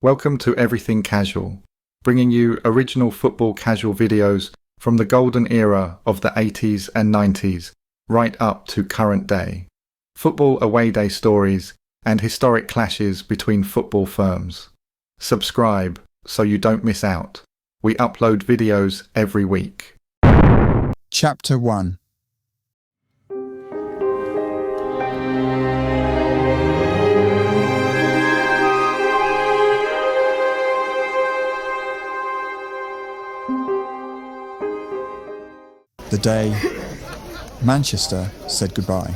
Welcome to Everything Casual, bringing you original football casual videos from the golden era of the 80s and 90s, right up to current day. Football away day stories and historic clashes between football firms. Subscribe so you don't miss out. We upload videos every week. Chapter 1. The day Manchester said goodbye.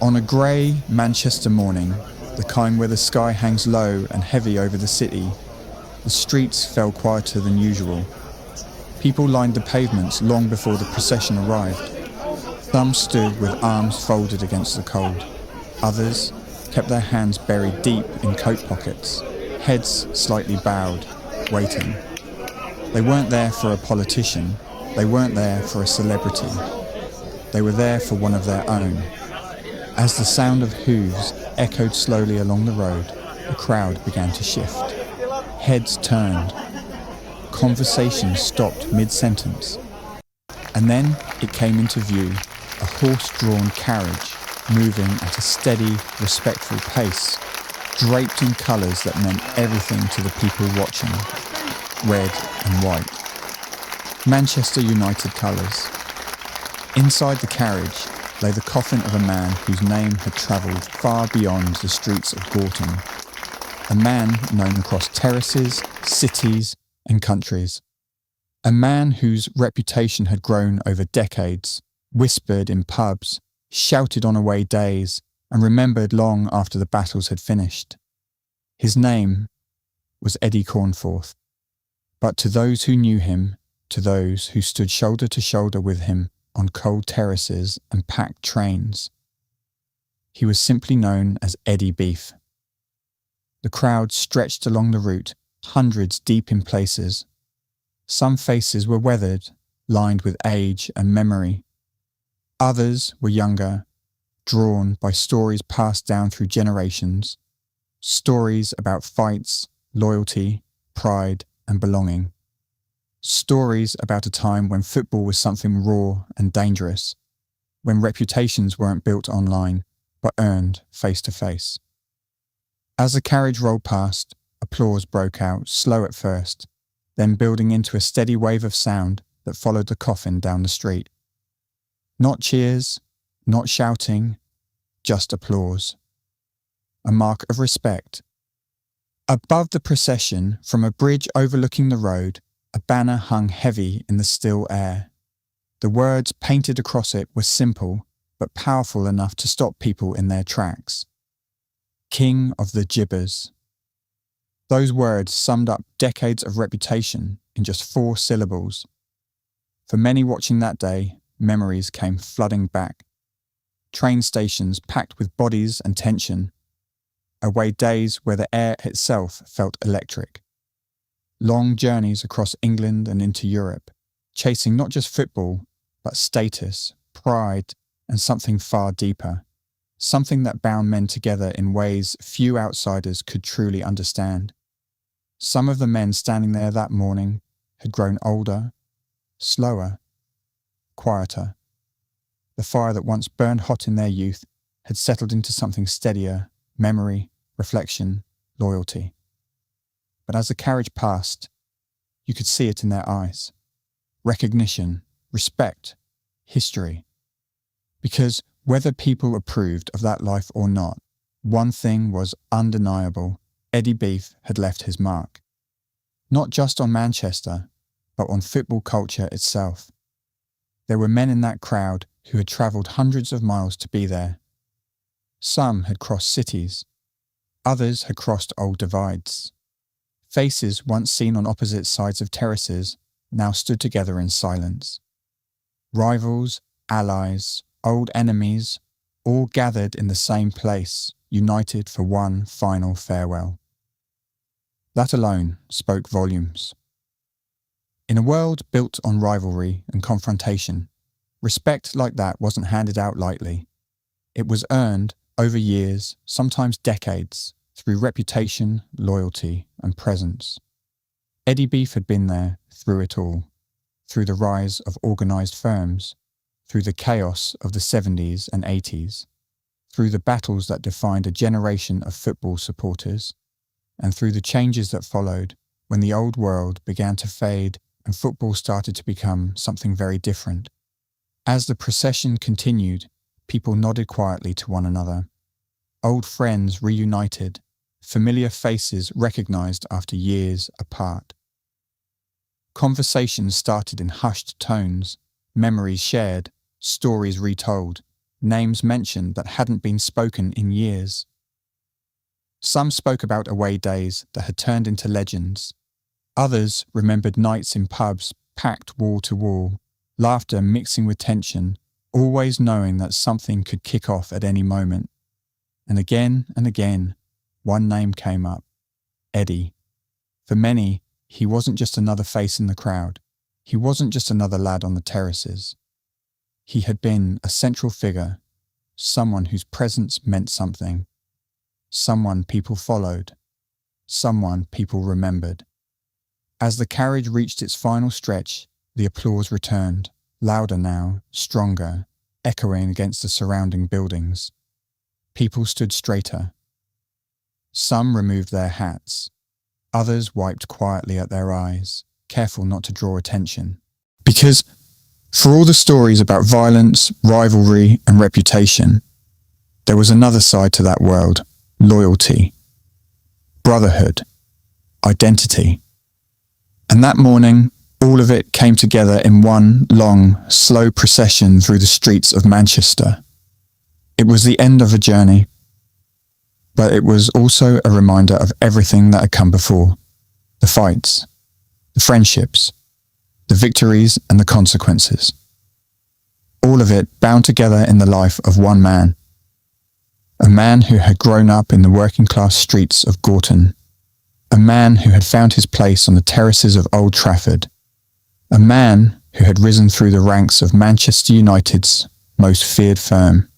On a grey Manchester morning, the kind where the sky hangs low and heavy over the city, the streets felt quieter than usual. People lined the pavements long before the procession arrived. Some stood with arms folded against the cold. Others kept their hands buried deep in coat pockets, heads slightly bowed, waiting. They weren't there for a politician. They weren't there for a celebrity. They were there for one of their own. As the sound of hooves echoed slowly along the road, the crowd began to shift. Heads turned. Conversation stopped mid-sentence. And then it came into view, a horse-drawn carriage moving at a steady, respectful pace, draped in colours that meant everything to the people watching, red and white. Manchester United colours. Inside the carriage lay the coffin of a man whose name had travelled far beyond the streets of Gorton. A man known across terraces, cities and countries. A man whose reputation had grown over decades, whispered in pubs, shouted on away days, and remembered long after the battles had finished. His name was Eddie Cornforth. But to those who knew him, to those who stood shoulder to shoulder with him on cold terraces and packed trains, he was simply known as Eddie Beef. The crowd stretched along the route, hundreds deep in places. Some faces were weathered, lined with age and memory. Others were younger, drawn by stories passed down through generations, stories about fights, loyalty, pride and belonging. Stories about a time when football was something raw and dangerous, when reputations weren't built online, but earned face to face. As the carriage rolled past, applause broke out, slow at first, then building into a steady wave of sound that followed the coffin down the street. Not cheers, not shouting, just applause. A mark of respect. Above the procession, from a bridge overlooking the road, a banner hung heavy in the still air. The words painted across it were simple, but powerful enough to stop people in their tracks. King of the Jibbers. Those words summed up decades of reputation in just 4 syllables. For many watching that day, memories came flooding back. Train stations packed with bodies and tension. Away days where the air itself felt electric. Long journeys across England and into Europe, chasing not just football, but status, pride, and something far deeper. Something that bound men together in ways few outsiders could truly understand. Some of the men standing there that morning had grown older, slower, quieter. The fire that once burned hot in their youth had settled into something steadier, memory, reflection, loyalty. But as the carriage passed, you could see it in their eyes. Recognition, respect, history. Because whether people approved of that life or not, one thing was undeniable: Eddie Beef had left his mark. Not just on Manchester, but on football culture itself. There were men in that crowd who had travelled hundreds of miles to be there. Some had crossed cities. Others had crossed old divides. Faces once seen on opposite sides of terraces now stood together in silence. Rivals, allies, old enemies, all gathered in the same place, united for one final farewell. That alone spoke volumes. In a world built on rivalry and confrontation, respect like that wasn't handed out lightly. It was earned over years, sometimes decades, through reputation, loyalty, and presence. Eddie Beef had been there through it all, through the rise of organised firms, through the chaos of the 70s and 80s, through the battles that defined a generation of football supporters, and through the changes that followed when the old world began to fade and football started to become something very different. As the procession continued, people nodded quietly to one another. Old friends reunited, familiar faces recognised after years apart. Conversations started in hushed tones, memories shared, stories retold, names mentioned that hadn't been spoken in years. Some spoke about away days that had turned into legends. Others remembered nights in pubs packed wall to wall, laughter mixing with tension, always knowing that something could kick off at any moment. And again, one name came up: Eddie. For many, he wasn't just another face in the crowd. He wasn't just another lad on the terraces. He had been a central figure, someone whose presence meant something, someone people followed, someone people remembered. As the carriage reached its final stretch, the applause returned, louder now, stronger, echoing against the surrounding buildings. People stood straighter. Some removed their hats. Others wiped quietly at their eyes, careful not to draw attention. Because, for all the stories about violence, rivalry, and reputation, there was another side to that world: loyalty, brotherhood, identity. And that morning, all of it came together in one long, slow procession through the streets of Manchester. It was the end of a journey, but it was also a reminder of everything that had come before: the fights, the friendships, the victories and the consequences. All of it bound together in the life of one man. A man who had grown up in the working class streets of Gorton. A man who had found his place on the terraces of Old Trafford. A man who had risen through the ranks of Manchester United's most feared firm.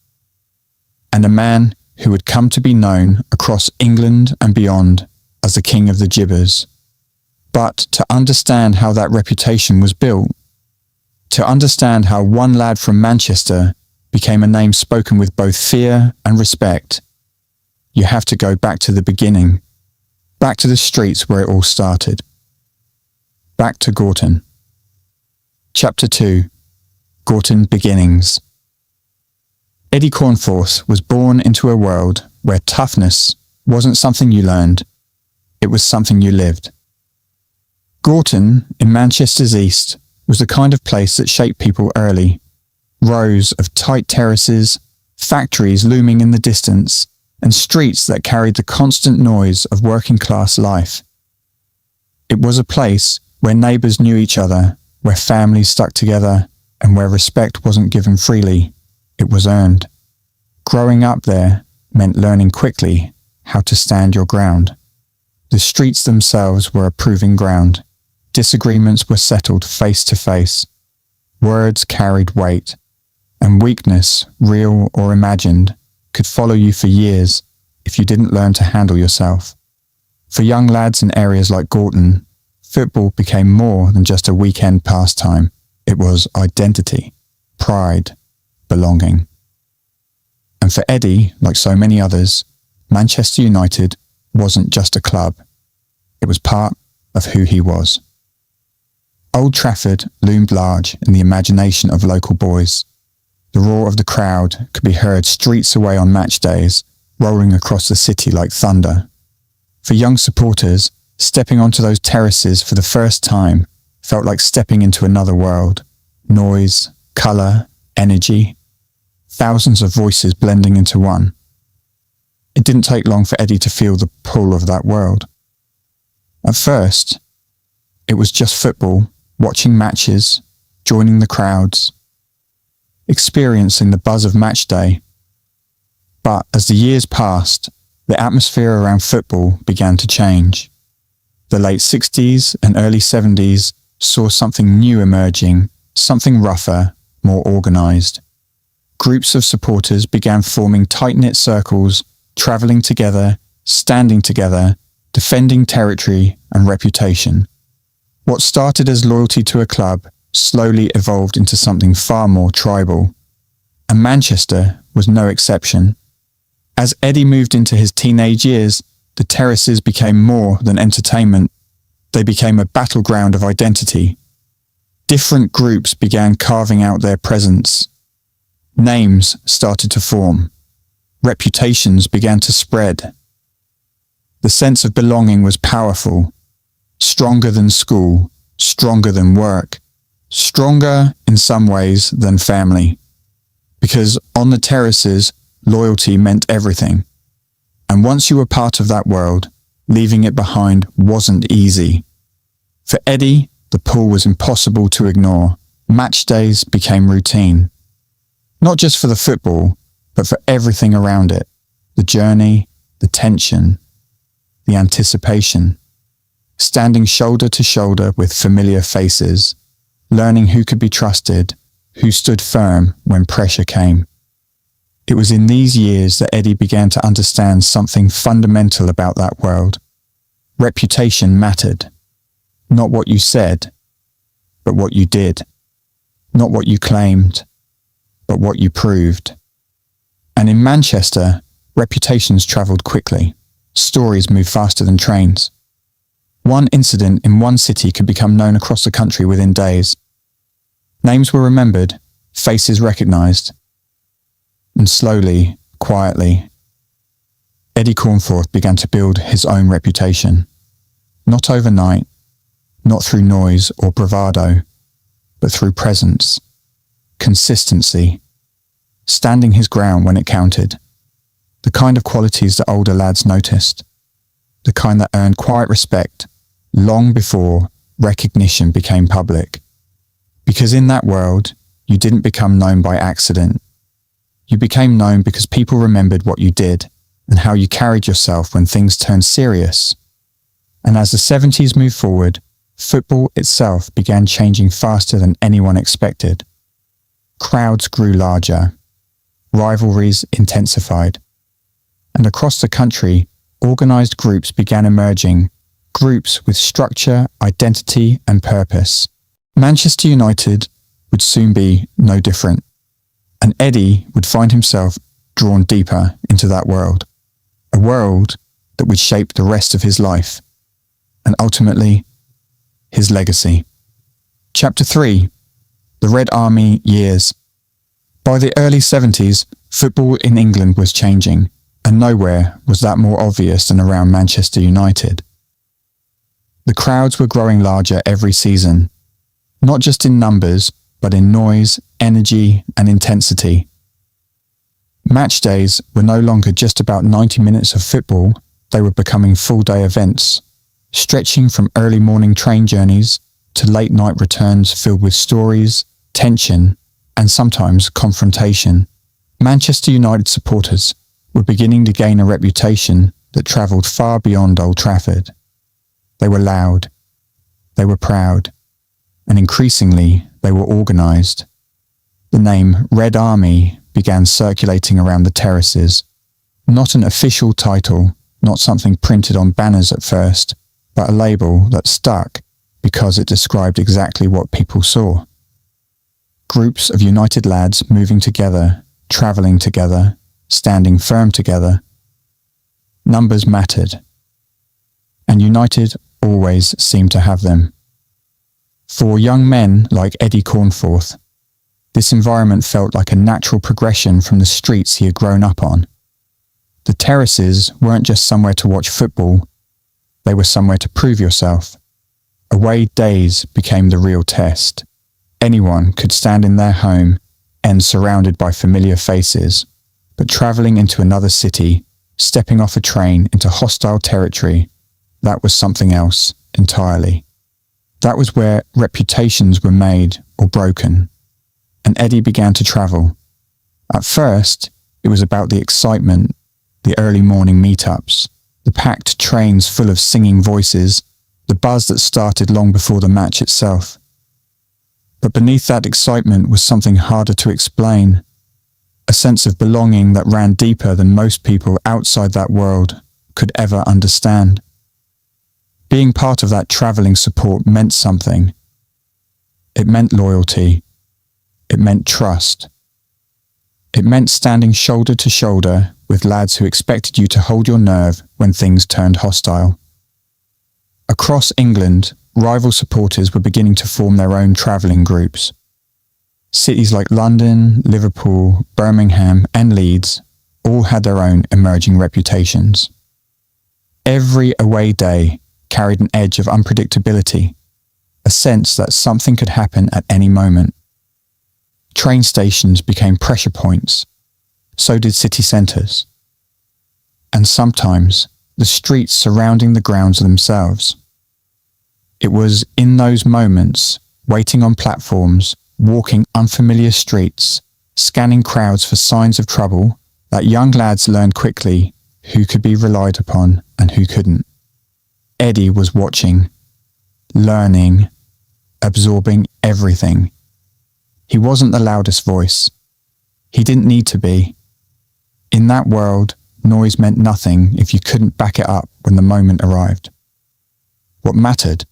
And a man who had come to be known across England and beyond as the King of the Jibbers. But to understand how that reputation was built, to understand how one lad from Manchester became a name spoken with both fear and respect, you have to go back to the beginning, back to the streets where it all started. Back to Gorton. Chapter 2. Gorton Beginnings. Eddie Cornforth was born into a world where toughness wasn't something you learned, it was something you lived. Gorton, in Manchester's east, was the kind of place that shaped people early. Rows of tight terraces, factories looming in the distance, and streets that carried the constant noise of working class life. It was a place where neighbours knew each other, where families stuck together, and where respect wasn't given freely, it was earned. Growing up there meant learning quickly how to stand your ground. The streets themselves were a proving ground. Disagreements were settled face to face. Words carried weight, and weakness, real or imagined, could follow you for years if you didn't learn to handle yourself. For young lads in areas like Gorton, football became more than just a weekend pastime. It was identity, pride, belonging. And for Eddie, like so many others, Manchester United wasn't just a club. It was part of who he was. Old Trafford loomed large in the imagination of local boys. The roar of the crowd could be heard streets away on match days, rolling across the city like thunder. For young supporters, stepping onto those terraces for the first time felt like stepping into another world. Noise, colour, energy, thousands of voices blending into one. It didn't take long for Eddie to feel the pull of that world. At first, it was just football, watching matches, joining the crowds, experiencing the buzz of match day. But as the years passed, the atmosphere around football began to change. The late 60s and early 70s saw something new emerging, something rougher, more organised. Groups of supporters began forming tight-knit circles, travelling together, standing together, defending territory and reputation. What started as loyalty to a club slowly evolved into something far more tribal. And Manchester was no exception. As Eddie moved into his teenage years, the terraces became more than entertainment. They became a battleground of identity. Different groups began carving out their presence. Names started to form. Reputations began to spread. The sense of belonging was powerful, stronger than school, stronger than work, stronger in some ways than family. Because on the terraces, loyalty meant everything. And once you were part of that world, leaving it behind wasn't easy. For Eddie, the pool was impossible to ignore. Match days became routine. Not just for the football, but for everything around it. The journey, the tension, the anticipation. Standing shoulder to shoulder with familiar faces, learning who could be trusted, who stood firm when pressure came. It was in these years that Eddie began to understand something fundamental about that world. Reputation mattered. Not what you said, but what you did. Not what you claimed, but what you proved. And in Manchester, reputations travelled quickly. Stories moved faster than trains. One incident in one city could become known across the country within days. Names were remembered, faces recognised. And slowly, quietly, Eddie Cornforth began to build his own reputation. Not overnight, not through noise or bravado, but through presence, consistency, standing his ground when it counted. The kind of qualities that older lads noticed. The kind that earned quiet respect long before recognition became public. Because in that world, you didn't become known by accident. You became known because people remembered what you did and how you carried yourself when things turned serious. And as the 70s moved forward, football itself began changing faster than anyone expected. Crowds grew larger. Rivalries intensified. And across the country, organised groups began emerging, groups with structure, identity and purpose. Manchester United would soon be no different, and Eddie would find himself drawn deeper into that world, a world that would shape the rest of his life, and ultimately, his legacy. Chapter 3. The Red Army Years. By the early 70s, football in England was changing, and nowhere was that more obvious than around Manchester United. The crowds were growing larger every season, not just in numbers, but in noise, energy, and intensity. Match days were no longer just about 90 minutes of football, they were becoming full-day events, stretching from early morning train journeys to late-night returns filled with stories, tension, and sometimes confrontation. Manchester United supporters were beginning to gain a reputation that travelled far beyond Old Trafford. They were loud, they were proud, and increasingly they were organised. The name Red Army began circulating around the terraces, not an official title, not something printed on banners at first, but a label that stuck because it described exactly what people saw. Groups of united lads moving together, travelling together, standing firm together. Numbers mattered, and United always seemed to have them. For young men like Eddie Cornforth, this environment felt like a natural progression from the streets he had grown up on. The terraces weren't just somewhere to watch football, they were somewhere to prove yourself. Away days became the real test. Anyone could stand in their home and surrounded by familiar faces, but travelling into another city, stepping off a train into hostile territory, that was something else entirely. That was where reputations were made or broken, and Eddie began to travel. At first, it was about the excitement, the early morning meetups, the packed trains full of singing voices, the buzz that started long before the match itself. But beneath that excitement was something harder to explain, a sense of belonging that ran deeper than most people outside that world could ever understand. Being part of that travelling support meant something. It meant loyalty. It meant trust. It meant standing shoulder to shoulder with lads who expected you to hold your nerve when things turned hostile. Across England, rival supporters were beginning to form their own travelling groups. Cities like London, Liverpool, Birmingham and Leeds all had their own emerging reputations. Every away day carried an edge of unpredictability, a sense that something could happen at any moment. Train stations became pressure points, so did city centres. And sometimes the streets surrounding the grounds themselves. It was in those moments, waiting on platforms, walking unfamiliar streets, scanning crowds for signs of trouble, that young lads learned quickly who could be relied upon and who couldn't. Eddie was watching, learning, absorbing everything. He wasn't the loudest voice. He didn't need to be. In that world, noise meant nothing if you couldn't back it up when the moment arrived. What mattered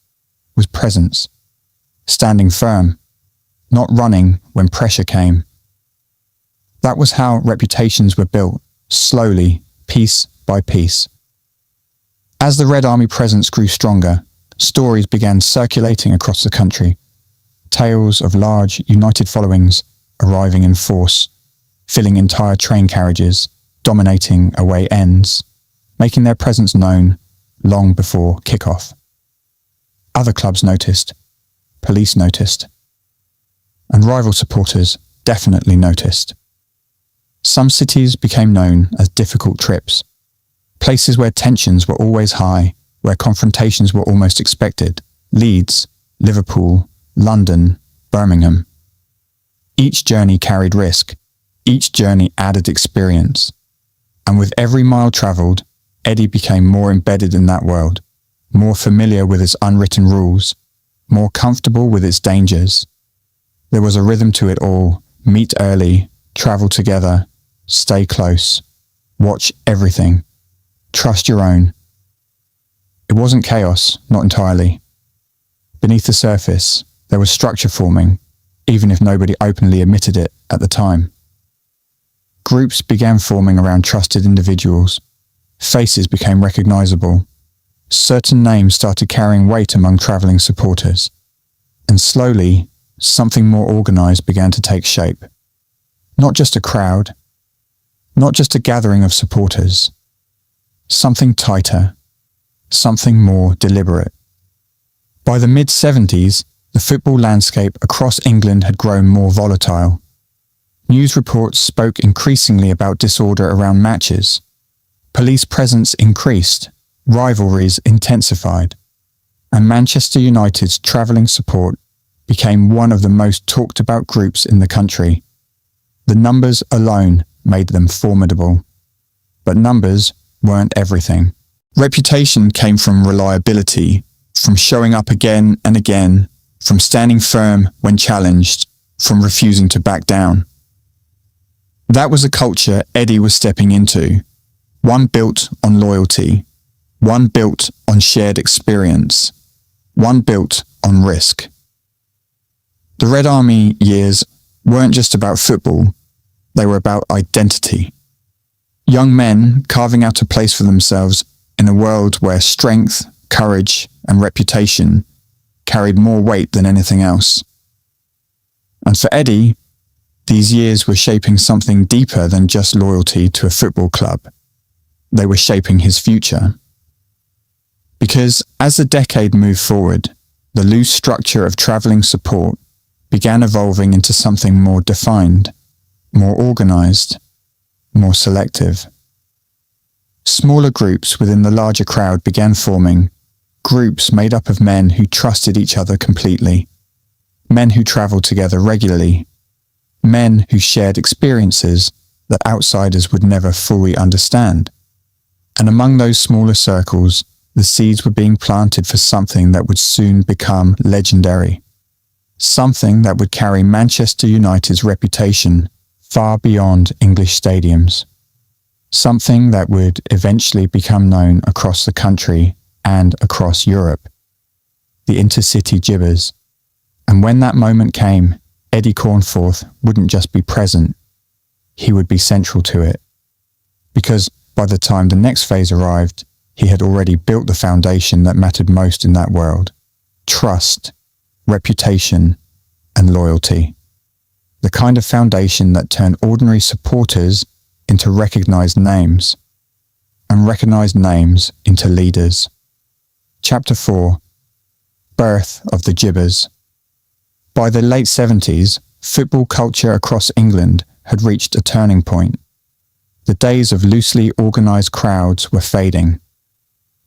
was presence, standing firm, not running when pressure came. That was how reputations were built, slowly, piece by piece. As the Red Army presence grew stronger, stories began circulating across the country. Tales of large, united followings arriving in force, filling entire train carriages, dominating away ends, making their presence known long before kick-off. Other clubs noticed, police noticed, and rival supporters definitely noticed. Some cities became known as difficult trips, places where tensions were always high, where confrontations were almost expected. Leeds, Liverpool, London, Birmingham. Each journey carried risk. Each journey added experience. And with every mile travelled, Eddie became more embedded in that world, more familiar with its unwritten rules, more comfortable with its dangers. There was a rhythm to it all. Meet early, travel together, stay close, watch everything, trust your own. It wasn't chaos, not entirely. Beneath the surface, there was structure forming, even if nobody openly admitted it at the time. Groups began forming around trusted individuals. Faces became recognisable. Certain names started carrying weight among travelling supporters. And slowly, something more organised began to take shape. Not just a crowd, not just a gathering of supporters. Something tighter, something more deliberate. By the mid-70s, the football landscape across England had grown more volatile. News reports spoke increasingly about disorder around matches. Police presence increased, rivalries intensified, and Manchester United's travelling support became one of the most talked about groups in the country. The numbers alone made them formidable. But numbers weren't everything. Reputation came from reliability, from showing up again and again, from standing firm when challenged, from refusing to back down. That was a culture Eddie was stepping into, one built on loyalty, one built on shared experience, one built on risk. The Red Army years weren't just about football, they were about identity. Young men carving out a place for themselves in a world where strength, courage, and reputation carried more weight than anything else. And for Eddie, these years were shaping something deeper than just loyalty to a football club. They were shaping his future. Because as the decade moved forward, the loose structure of travelling support began evolving into something more defined, more organised, more selective. Smaller groups within the larger crowd began forming, groups made up of men who trusted each other completely, men who travelled together regularly, men who shared experiences that outsiders would never fully understand. And among those smaller circles, the seeds were being planted for something that would soon become legendary, something that would carry Manchester United's reputation far beyond English stadiums. something that would eventually become known across the country and across Europe, the Inter City Jibbers. And when that moment came, Eddie Cornforth wouldn't just be present, he would be central to it. Because by the time the next phase arrived, he had already built the foundation that mattered most in that world: trust, reputation, and loyalty. The kind of foundation that turned ordinary supporters into recognized names, and recognized names into leaders. Chapter 4: Birth of the Jibbers. By the late 70s, football culture across England had reached a turning point. The days of loosely organised crowds were fading.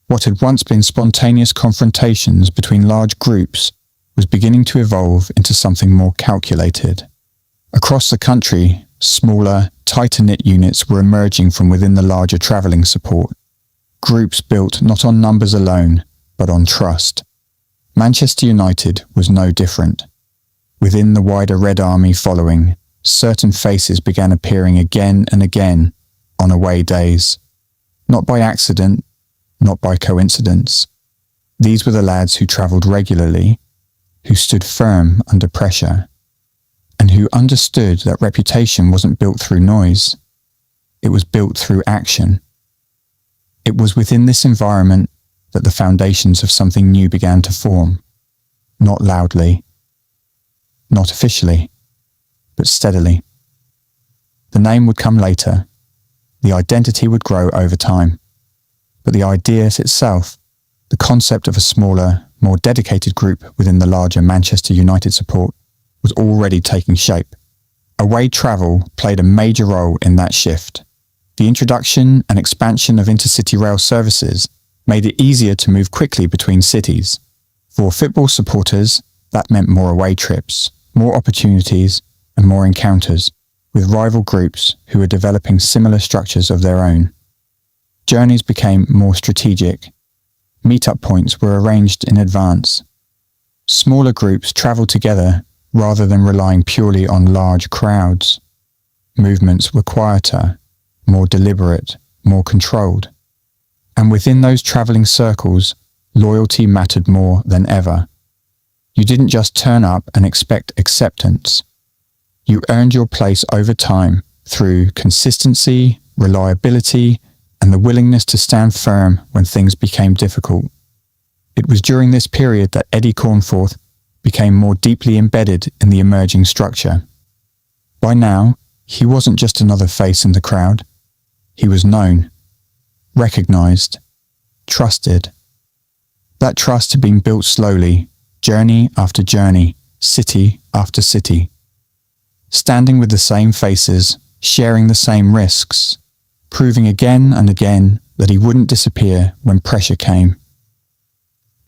What had once been spontaneous confrontations between large groups was beginning to evolve into something more calculated. Across the country, smaller, tighter-knit units were emerging from within the larger travelling support. Groups built not on numbers alone, but on trust. Manchester United was no different. Within the wider Red Army following, certain faces began appearing again and again on away days. Not by accident, not by coincidence. These were the lads who travelled regularly, who stood firm under pressure, and who understood that reputation wasn't built through noise. It was built through action. It was within this environment that the foundations of something new began to form. Not loudly, not officially, but steadily. The name would come later. The identity would grow over time. But the idea itself, the concept of a smaller, more dedicated group within the larger Manchester United support, was already taking shape. Away travel played a major role in that shift. The introduction and expansion of intercity rail services made it easier to move quickly between cities. For football supporters, that meant more away trips, more opportunities, and more encounters with rival groups who were developing similar structures of their own. Journeys became more strategic. Meet-up points were arranged in advance. Smaller groups travelled together rather than relying purely on large crowds. Movements were quieter, more deliberate, more controlled. And within those travelling circles, loyalty mattered more than ever. You didn't just turn up and expect acceptance. You earned your place over time through consistency, reliability, and the willingness to stand firm when things became difficult. It was during this period that Eddie Cornforth became more deeply embedded in the emerging structure. By now, he wasn't just another face in the crowd. He was known, recognised, trusted. That trust had been built slowly, journey after journey, city after city. Standing with the same faces, sharing the same risks, proving again and again that he wouldn't disappear when pressure came.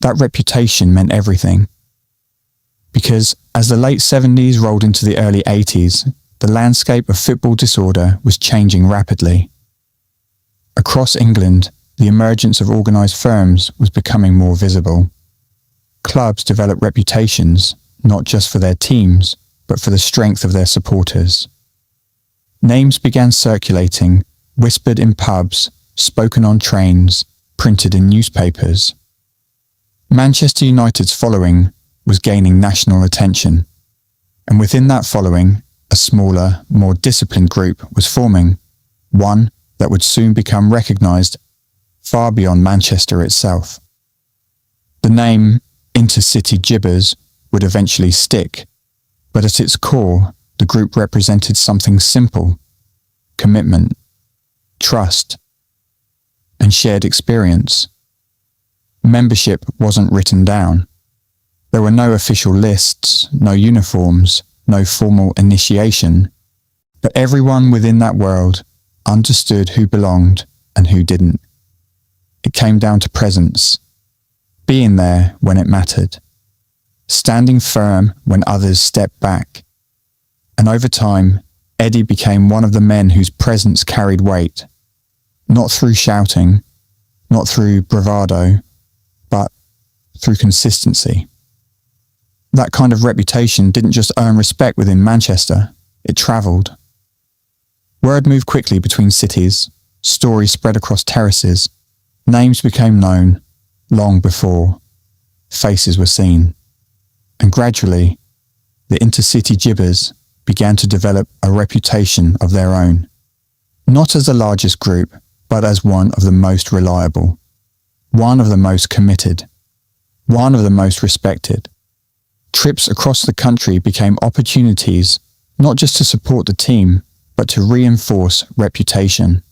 That reputation meant everything. Because as the late 70s rolled into the early 80s, the landscape of football disorder was changing rapidly. Across England, the emergence of organised firms was becoming more visible. Clubs developed reputations, not just for their teams, but for the strength of their supporters. Names began circulating, whispered in pubs, spoken on trains, printed in newspapers. Manchester United's following was gaining national attention, and within that following, a smaller, more disciplined group was forming, one that would soon become recognised far beyond Manchester itself. The name Inter City Jibbers would eventually stick, but at its core, the group represented something simple: commitment, trust, and shared experience. Membership wasn't written down. There were no official lists, no uniforms, no formal initiation, but everyone within that world understood who belonged and who didn't. It came down to presence, being there when it mattered, standing firm when others stepped back. And over time, Eddie became one of the men whose presence carried weight, not through shouting, not through bravado, but through consistency. That kind of reputation didn't just earn respect within Manchester, it travelled. Word moved quickly between cities. Stories spread across terraces. Names became known long before faces were seen. And gradually, the Inter City Jibbers began to develop a reputation of their own. Not as the largest group, but as one of the most reliable, one of the most committed, one of the most respected. Trips across the country became opportunities not just to support the team, but to reinforce reputation.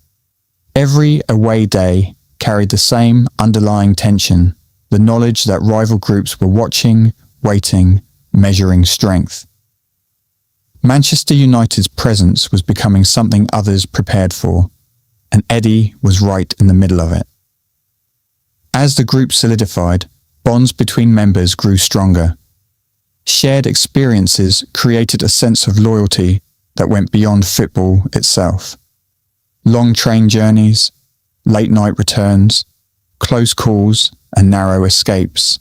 Every away day carried the same underlying tension, the knowledge that rival groups were watching, waiting, measuring strength. Manchester United's presence was becoming something others prepared for, and Eddie was right in the middle of it. As the group solidified, bonds between members grew stronger. Shared experiences created a sense of loyalty that went beyond football itself. Long train journeys, late-night returns, close calls and narrow escapes.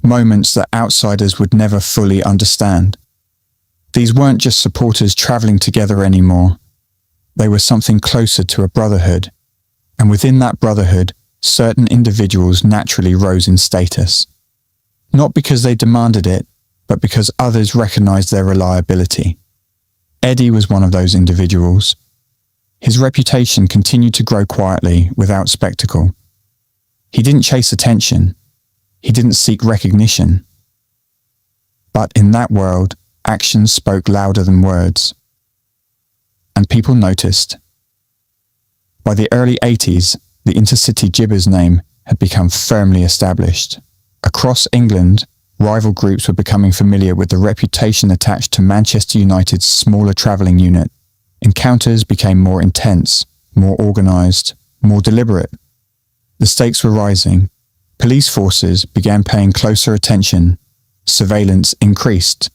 Moments that outsiders would never fully understand. These weren't just supporters travelling together anymore. They were something closer to a brotherhood, and within that brotherhood, certain individuals naturally rose in status. Not because they demanded it, but because others recognized their reliability. Eddie was one of those individuals. His reputation continued to grow quietly, without spectacle. He didn't chase attention. He didn't seek recognition. But in that world, actions spoke louder than words. And people noticed. By the early 80s, the Inter City Jibbers name had become firmly established. Across England, rival groups were becoming familiar with the reputation attached to Manchester United's smaller travelling unit. Encounters became more intense, more organised, more deliberate. The stakes were rising. Police forces began paying closer attention. Surveillance increased.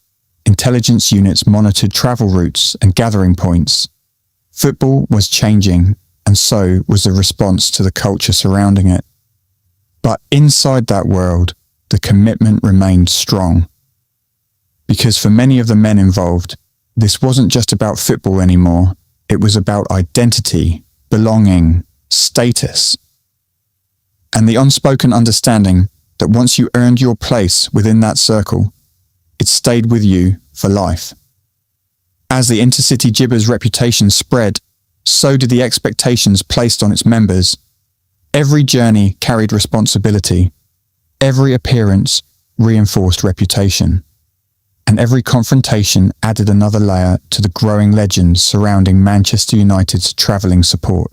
Intelligence units monitored travel routes and gathering points. Football was changing, and so was the response to the culture surrounding it. But inside that world, the commitment remained strong. Because for many of the men involved, this wasn't just about football anymore. It was about identity, belonging, status, and the unspoken understanding that once you earned your place within that circle, it stayed with you for life. As the Inter City Jibbers' reputation spread, so did the expectations placed on its members. Every journey carried responsibility. Every appearance reinforced reputation. And every confrontation added another layer to the growing legends surrounding Manchester United's travelling support.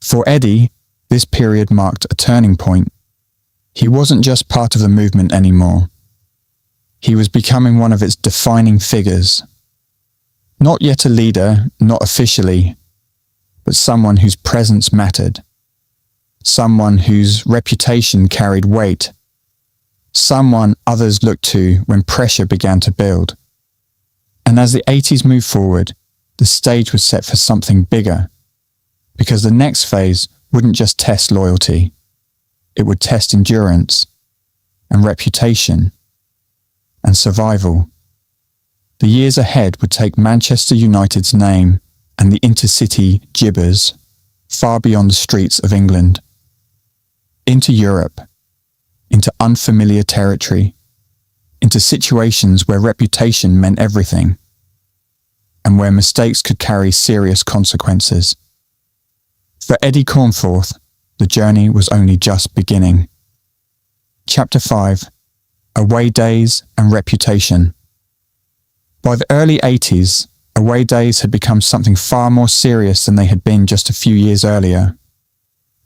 For Eddie, this period marked a turning point. He wasn't just part of the movement anymore. He was becoming one of its defining figures. Not yet a leader, not officially, but someone whose presence mattered. Someone whose reputation carried weight. Someone others looked to when pressure began to build. And as the 80s moved forward, the stage was set for something bigger. Because the next phase wouldn't just test loyalty. It would test endurance and reputation and survival. The years ahead would take Manchester United's name and the Inter City Jibbers far beyond the streets of England. Into Europe, into unfamiliar territory, into situations where reputation meant everything, and where mistakes could carry serious consequences. For Eddie Cornforth, the journey was only just beginning. Chapter 5: Away Days and Reputation. By the early 80s, away days had become something far more serious than they had been just a few years earlier.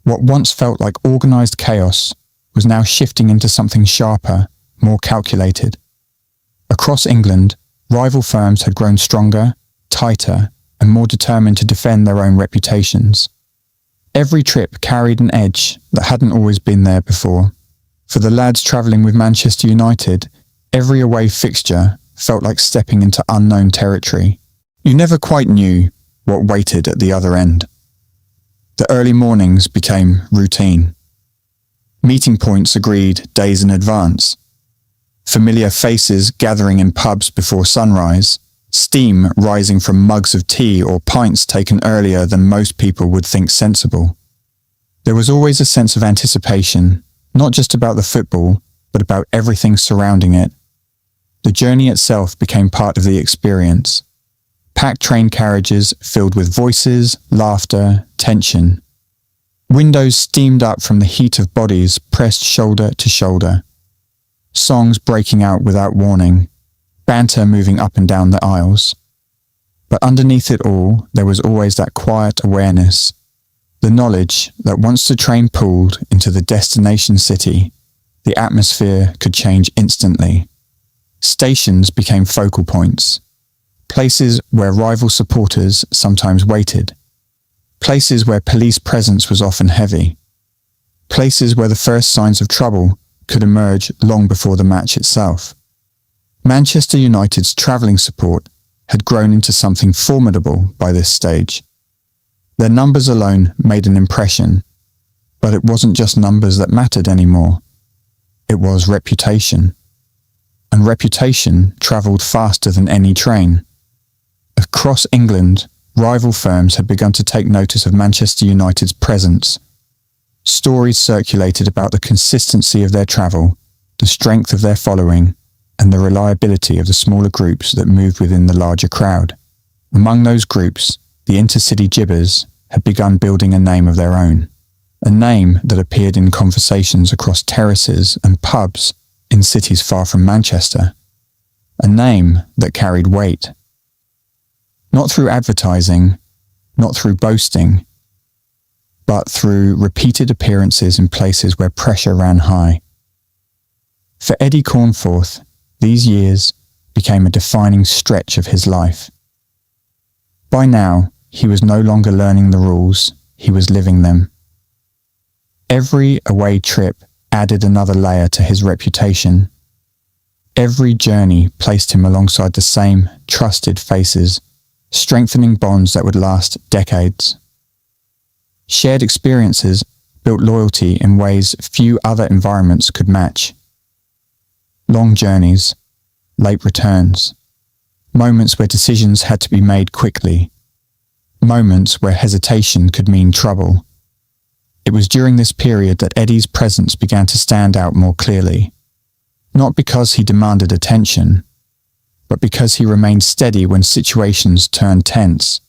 What once felt like organised chaos was now shifting into something sharper, more calculated. Across England, rival firms had grown stronger, tighter, and more determined to defend their own reputations. Every trip carried an edge that hadn't always been there before. For the lads travelling with Manchester United, every away fixture felt like stepping into unknown territory. You never quite knew what waited at the other end. The early mornings became routine. Meeting points agreed days in advance. Familiar faces gathering in pubs before sunrise, steam rising from mugs of tea or pints taken earlier than most people would think sensible. There was always a sense of anticipation, not just about the football, but about everything surrounding it. The journey itself became part of the experience. Packed train carriages filled with voices, laughter, tension. Windows steamed up from the heat of bodies pressed shoulder to shoulder. Songs breaking out without warning, banter moving up and down the aisles. But underneath it all, there was always that quiet awareness, the knowledge that once the train pulled into the destination city, the atmosphere could change instantly. Stations became focal points, places where rival supporters sometimes waited, places where police presence was often heavy, places where the first signs of trouble could emerge long before the match itself. Manchester United's travelling support had grown into something formidable by this stage. Their numbers alone made an impression, but it wasn't just numbers that mattered anymore. It was reputation. And reputation travelled faster than any train. Across England, rival firms had begun to take notice of Manchester United's presence. Stories circulated about the consistency of their travel, the strength of their following, and the reliability of the smaller groups that moved within the larger crowd. Among those groups, the Inter City Jibbers had begun building a name of their own, a name that appeared in conversations across terraces and pubs in cities far from Manchester, a name that carried weight. Not through advertising, not through boasting, but through repeated appearances in places where pressure ran high. For Eddie Cornforth, these years became a defining stretch of his life. By now, he was no longer learning the rules, he was living them. Every away trip added another layer to his reputation. Every journey placed him alongside the same trusted faces, strengthening bonds that would last decades. Shared experiences built loyalty in ways few other environments could match. Long journeys, late returns, moments where decisions had to be made quickly, moments where hesitation could mean trouble. It was during this period that Eddie's presence began to stand out more clearly, not because he demanded attention, but because he remained steady when situations turned tense.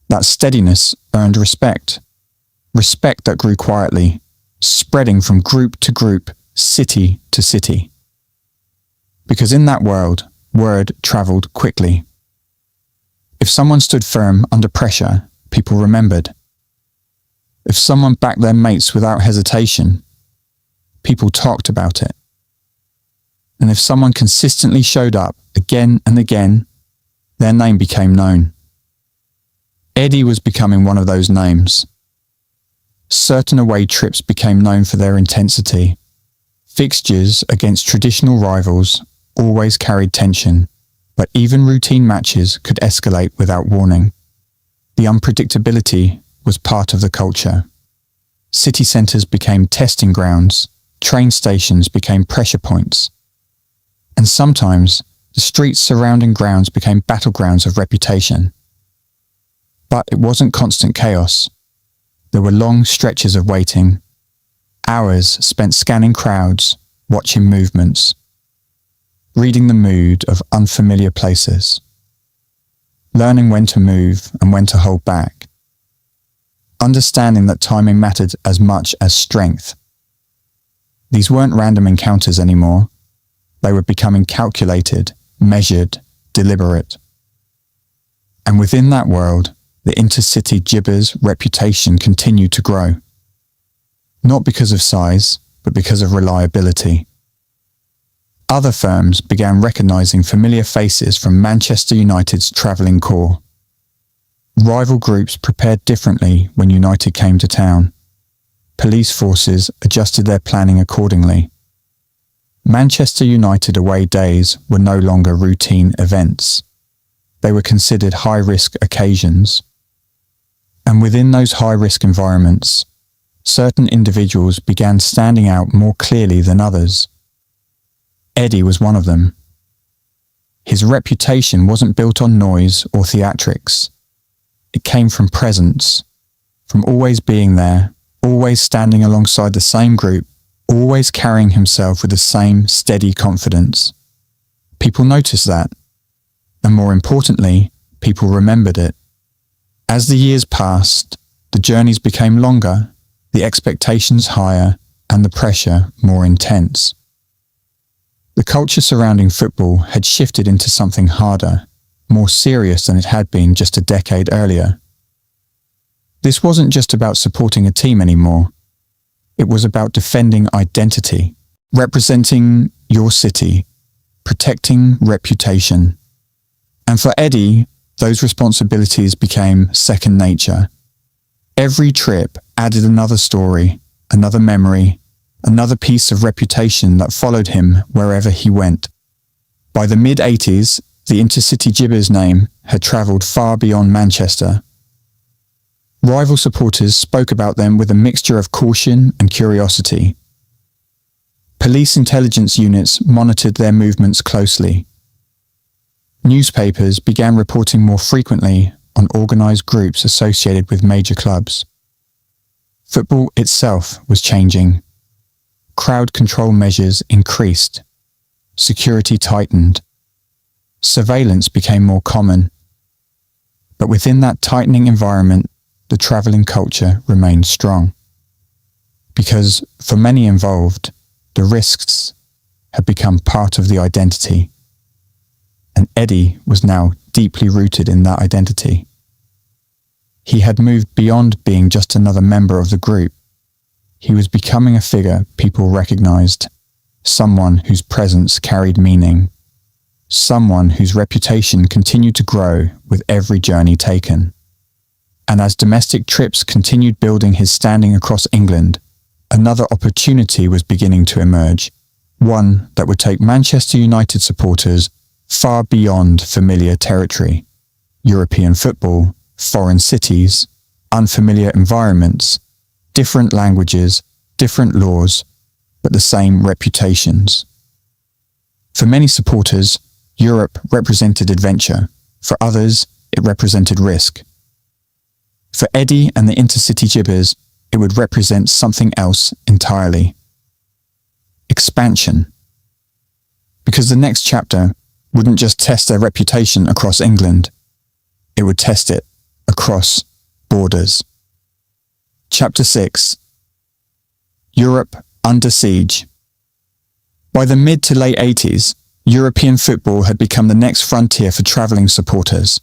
That steadiness earned respect, respect that grew quietly, spreading from group to group, city to city. Because in that world, word travelled quickly. If someone stood firm under pressure, people remembered. If someone backed their mates without hesitation, people talked about it. And if someone consistently showed up again and again, their name became known. Eddie was becoming one of those names. Certain away trips became known for their intensity. Fixtures against traditional rivals always carried tension, but even routine matches could escalate without warning. The unpredictability was part of the culture. City centres became testing grounds, train stations became pressure points, and sometimes the streets surrounding grounds became battlegrounds of reputation. But it wasn't constant chaos. There were long stretches of waiting, hours spent scanning crowds, watching movements, reading the mood of unfamiliar places, learning when to move and when to hold back, understanding that timing mattered as much as strength. These weren't random encounters anymore. They were becoming calculated, measured, deliberate. And within that world, the Inter City Jibbers' reputation continued to grow. Not because of size, but because of reliability. Other firms began recognising familiar faces from Manchester United's travelling corps. Rival groups prepared differently when United came to town. Police forces adjusted their planning accordingly. Manchester United away days were no longer routine events. They were considered high-risk occasions. And within those high-risk environments, certain individuals began standing out more clearly than others. Eddie was one of them. His reputation wasn't built on noise or theatrics. It came from presence, from always being there, always standing alongside the same group, always carrying himself with the same steady confidence. People noticed that, and more importantly, people remembered it. As the years passed, the journeys became longer, the expectations higher, and the pressure more intense. The culture surrounding football had shifted into something harder, more serious than it had been just a decade earlier. This wasn't just about supporting a team anymore. It was about defending identity, representing your city, protecting reputation. And for Eddie, those responsibilities became second nature. Every trip added another story, another memory, another piece of reputation that followed him wherever he went. By the mid-80s, the Inter City Jibbers name had travelled far beyond Manchester. Rival supporters spoke about them with a mixture of caution and curiosity. Police intelligence units monitored their movements closely. Newspapers began reporting more frequently on organised groups associated with major clubs. Football itself was changing. Crowd control measures increased. Security tightened. Surveillance became more common. But within that tightening environment, the travelling culture remained strong. Because for many involved, the risks had become part of the identity. And Eddie was now deeply rooted in that identity. He had moved beyond being just another member of the group. He was becoming a figure people recognised, someone whose presence carried meaning, someone whose reputation continued to grow with every journey taken. And as domestic trips continued building his standing across England, another opportunity was beginning to emerge, one that would take Manchester United supporters far beyond familiar territory. European football, foreign cities, unfamiliar environments, different languages, different laws, but the same reputations. For many supporters, Europe represented adventure. For others, it represented risk. For Eddie and the Inter City Jibbers, it would represent something else entirely. Expansion. Because the next chapter wouldn't just test their reputation across England, it would test it across borders. Chapter 6. Europe under siege. By the mid to late 80s, European football had become the next frontier for travelling supporters.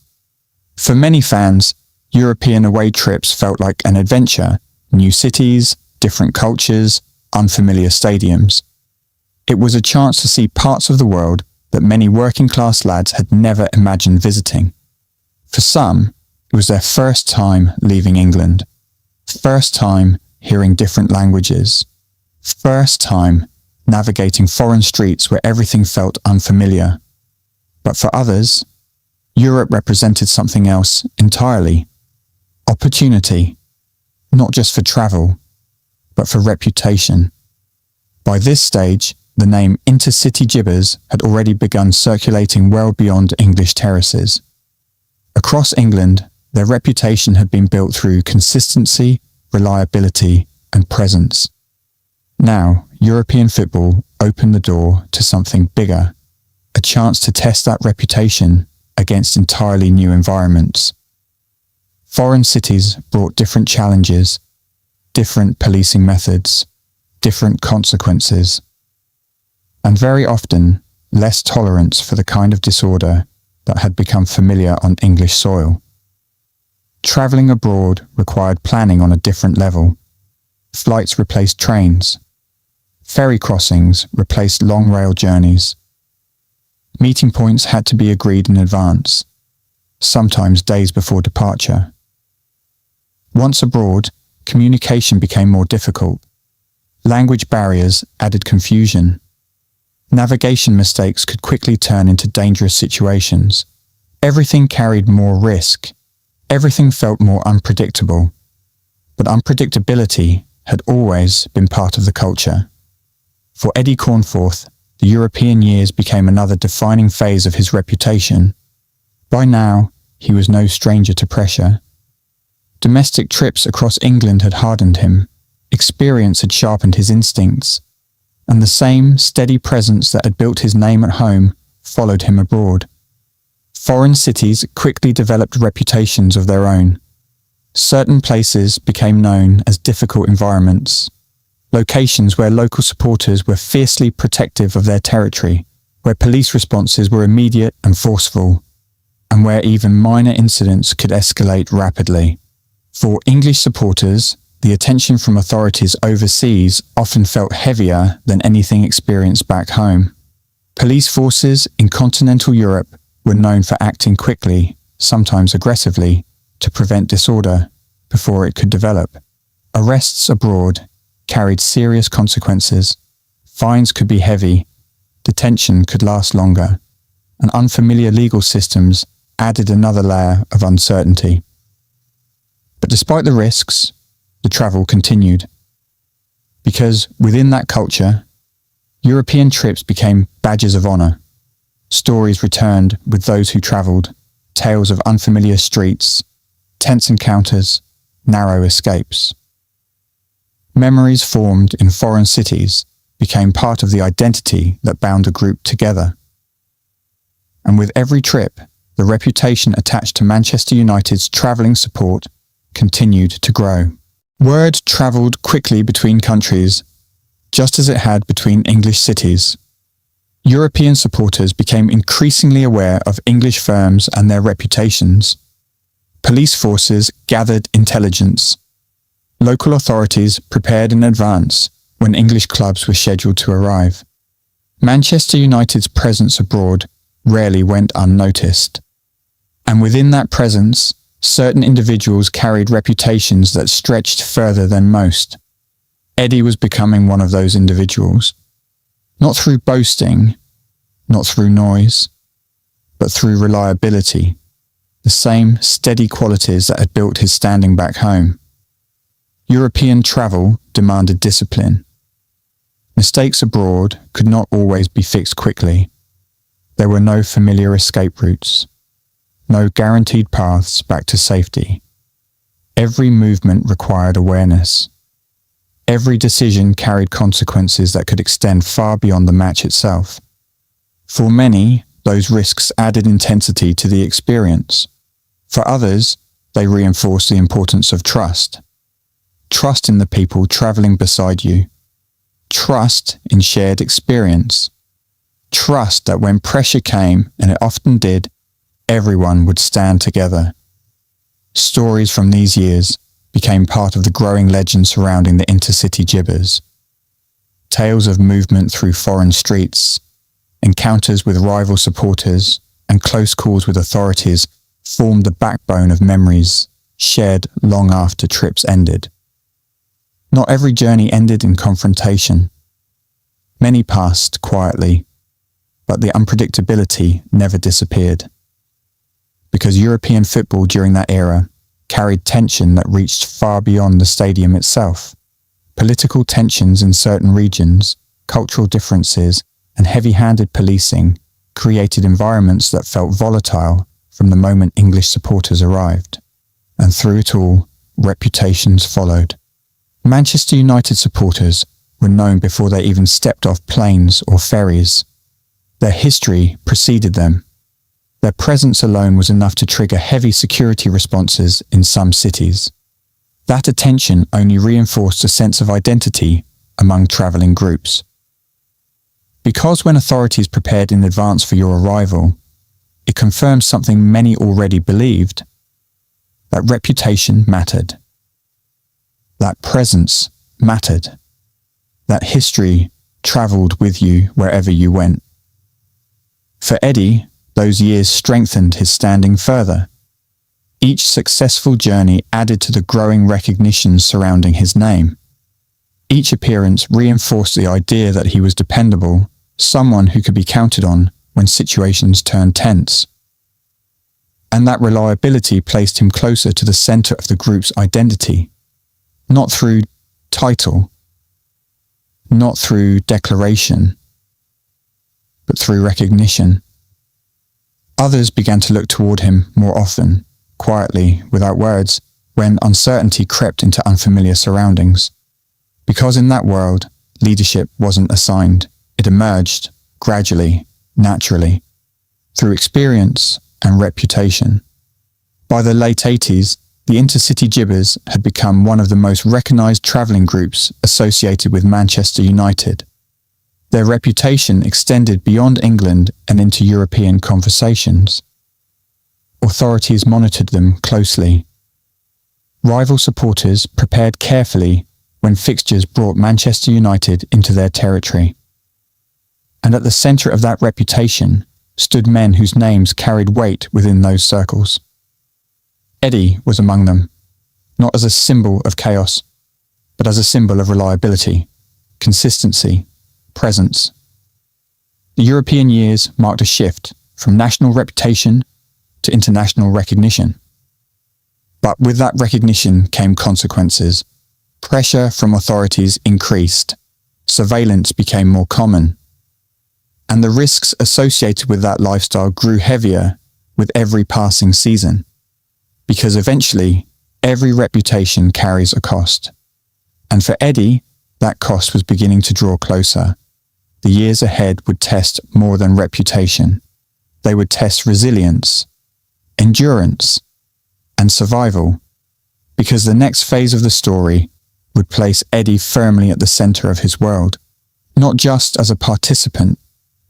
For many fans, European away trips felt like an adventure, new cities, different cultures, unfamiliar stadiums. It was a chance to see parts of the world that many working-class lads had never imagined visiting. For some, it was their first time leaving England, first time hearing different languages, first time navigating foreign streets where everything felt unfamiliar. But for others, Europe represented something else entirely. Opportunity, not just for travel, but for reputation. By this stage, the name Inter City Jibbers had already begun circulating well beyond English terraces. Across England, their reputation had been built through consistency, reliability, and presence. Now, European football opened the door to something bigger, a chance to test that reputation against entirely new environments. Foreign cities brought different challenges, different policing methods, different consequences, and very often less tolerance for the kind of disorder that had become familiar on English soil. Travelling abroad required planning on a different level. Flights replaced trains. Ferry crossings replaced long rail journeys. Meeting points had to be agreed in advance, sometimes days before departure. Once abroad, communication became more difficult. Language barriers added confusion. Navigation mistakes could quickly turn into dangerous situations. Everything carried more risk. Everything felt more unpredictable. But unpredictability had always been part of the culture. For Eddie Cornforth, the European years became another defining phase of his reputation. By now, he was no stranger to pressure. Domestic trips across England had hardened him, experience had sharpened his instincts, and the same steady presence that had built his name at home followed him abroad. Foreign cities quickly developed reputations of their own. Certain places became known as difficult environments, locations where local supporters were fiercely protective of their territory, where police responses were immediate and forceful, and where even minor incidents could escalate rapidly. For English supporters, the attention from authorities overseas often felt heavier than anything experienced back home. Police forces in continental Europe were known for acting quickly, sometimes aggressively, to prevent disorder before it could develop. Arrests abroad carried serious consequences. Fines could be heavy, detention could last longer, and unfamiliar legal systems added another layer of uncertainty. But despite the risks, the travel continued. Because within that culture, European trips became badges of honor. Stories returned with those who traveled, tales of unfamiliar streets, tense encounters, narrow escapes. Memories formed in foreign cities became part of the identity that bound a group together. And with every trip, the reputation attached to Manchester United's travelling support continued to grow. Word travelled quickly between countries, just as it had between English cities. European supporters became increasingly aware of English firms and their reputations. Police forces gathered intelligence. Local authorities prepared in advance when English clubs were scheduled to arrive. Manchester United's presence abroad rarely went unnoticed. And within that presence, certain individuals carried reputations that stretched further than most. Eddie was becoming one of those individuals. Not through boasting, not through noise, but through reliability, the same steady qualities that had built his standing back home. European travel demanded discipline. Mistakes abroad could not always be fixed quickly. There were no familiar escape routes, no guaranteed paths back to safety. Every movement required awareness. Every decision carried consequences that could extend far beyond the match itself. For many, those risks added intensity to the experience. For others, they reinforced the importance of trust. Trust in the people travelling beside you. Trust in shared experience. Trust that when pressure came, and it often did, everyone would stand together. Stories from these years became part of the growing legend surrounding the Inter City Jibbers. Tales of movement through foreign streets, encounters with rival supporters, and close calls with authorities formed the backbone of memories shared long after trips ended. Not every journey ended in confrontation. Many passed quietly, but the unpredictability never disappeared. Because European football during that era carried tension that reached far beyond the stadium itself. Political tensions in certain regions, cultural differences, and heavy-handed policing created environments that felt volatile from the moment English supporters arrived. And through it all, reputations followed. Manchester United supporters were known before they even stepped off planes or ferries. Their history preceded them. Their presence alone was enough to trigger heavy security responses in some cities. That attention only reinforced a sense of identity among travelling groups. Because when authorities prepared in advance for your arrival, it confirmed something many already believed, that reputation mattered. That presence mattered. That history travelled with you wherever you went. For Eddie, those years strengthened his standing further. Each successful journey added to the growing recognition surrounding his name. Each appearance reinforced the idea that he was dependable, someone who could be counted on when situations turned tense. And that reliability placed him closer to the centre of the group's identity, not through title, not through declaration, through recognition. Others began to look toward him more often, quietly, without words, when uncertainty crept into unfamiliar surroundings. Because in that world, leadership wasn't assigned. It emerged, gradually, naturally, through experience and reputation. By the late 80s, the Inter City Jibbers had become one of the most recognised travelling groups associated with Manchester United. Their reputation extended beyond England and into European conversations. Authorities monitored them closely. Rival supporters prepared carefully when fixtures brought Manchester United into their territory. And at the centre of that reputation stood men whose names carried weight within those circles. Eddie was among them, not as a symbol of chaos, but as a symbol of reliability, consistency, presence. The European years marked a shift from national reputation to international recognition. But with that recognition came consequences. Pressure from authorities increased. Surveillance became more common. And the risks associated with that lifestyle grew heavier with every passing season. Because eventually, every reputation carries a cost. And for Eddie, that cost was beginning to draw closer. The years ahead would test more than reputation. They would test resilience, endurance, and survival, because the next phase of the story would place Eddie firmly at the centre of his world, not just as a participant,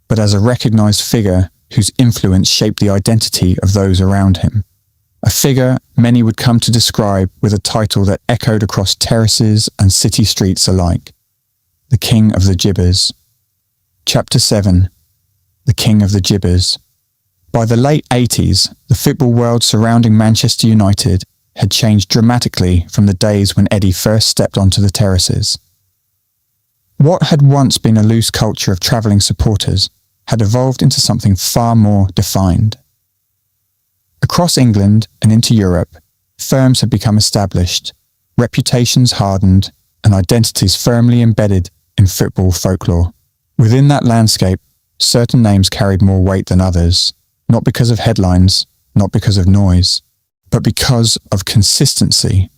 but as a recognised figure whose influence shaped the identity of those around him. A figure many would come to describe with a title that echoed across terraces and city streets alike: the King of the Jibbers. Chapter 7: The King of the Jibbers. By the late 80s, the football world surrounding Manchester United had changed dramatically from the days when Eddie first stepped onto the terraces. What had once been a loose culture of travelling supporters had evolved into something far more defined. Across England and into Europe, firms had become established, reputations hardened, and identities firmly embedded in football folklore. Within that landscape, certain names carried more weight than others, not because of headlines, not because of noise, but because of consistency,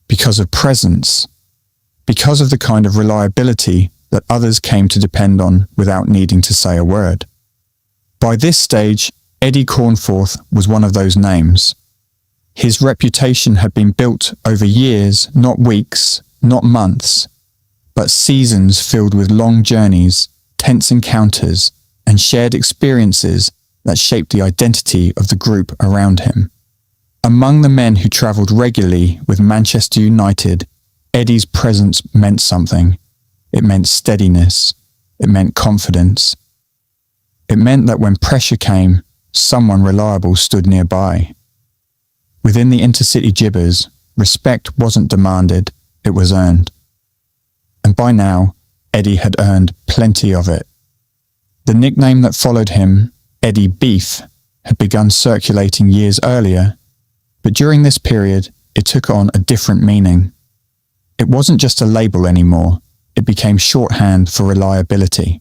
because of presence, because of the kind of reliability that others came to depend on without needing to say a word. By this stage, Eddie Cornforth was one of those names. His reputation had been built over years, not weeks, not months, but seasons filled with long journeys, tense encounters, and shared experiences that shaped the identity of the group around him. Among the men who travelled regularly with Manchester United, Eddie's presence meant something. It meant steadiness. It meant confidence. It meant that when pressure came, someone reliable stood nearby. Within the Inter City Jibbers, respect wasn't demanded, it was earned. And by now, Eddie had earned plenty of it. The nickname that followed him, Eddie Beef, had begun circulating years earlier, but during this period, it took on a different meaning. It wasn't just a label anymore, it became shorthand for reliability.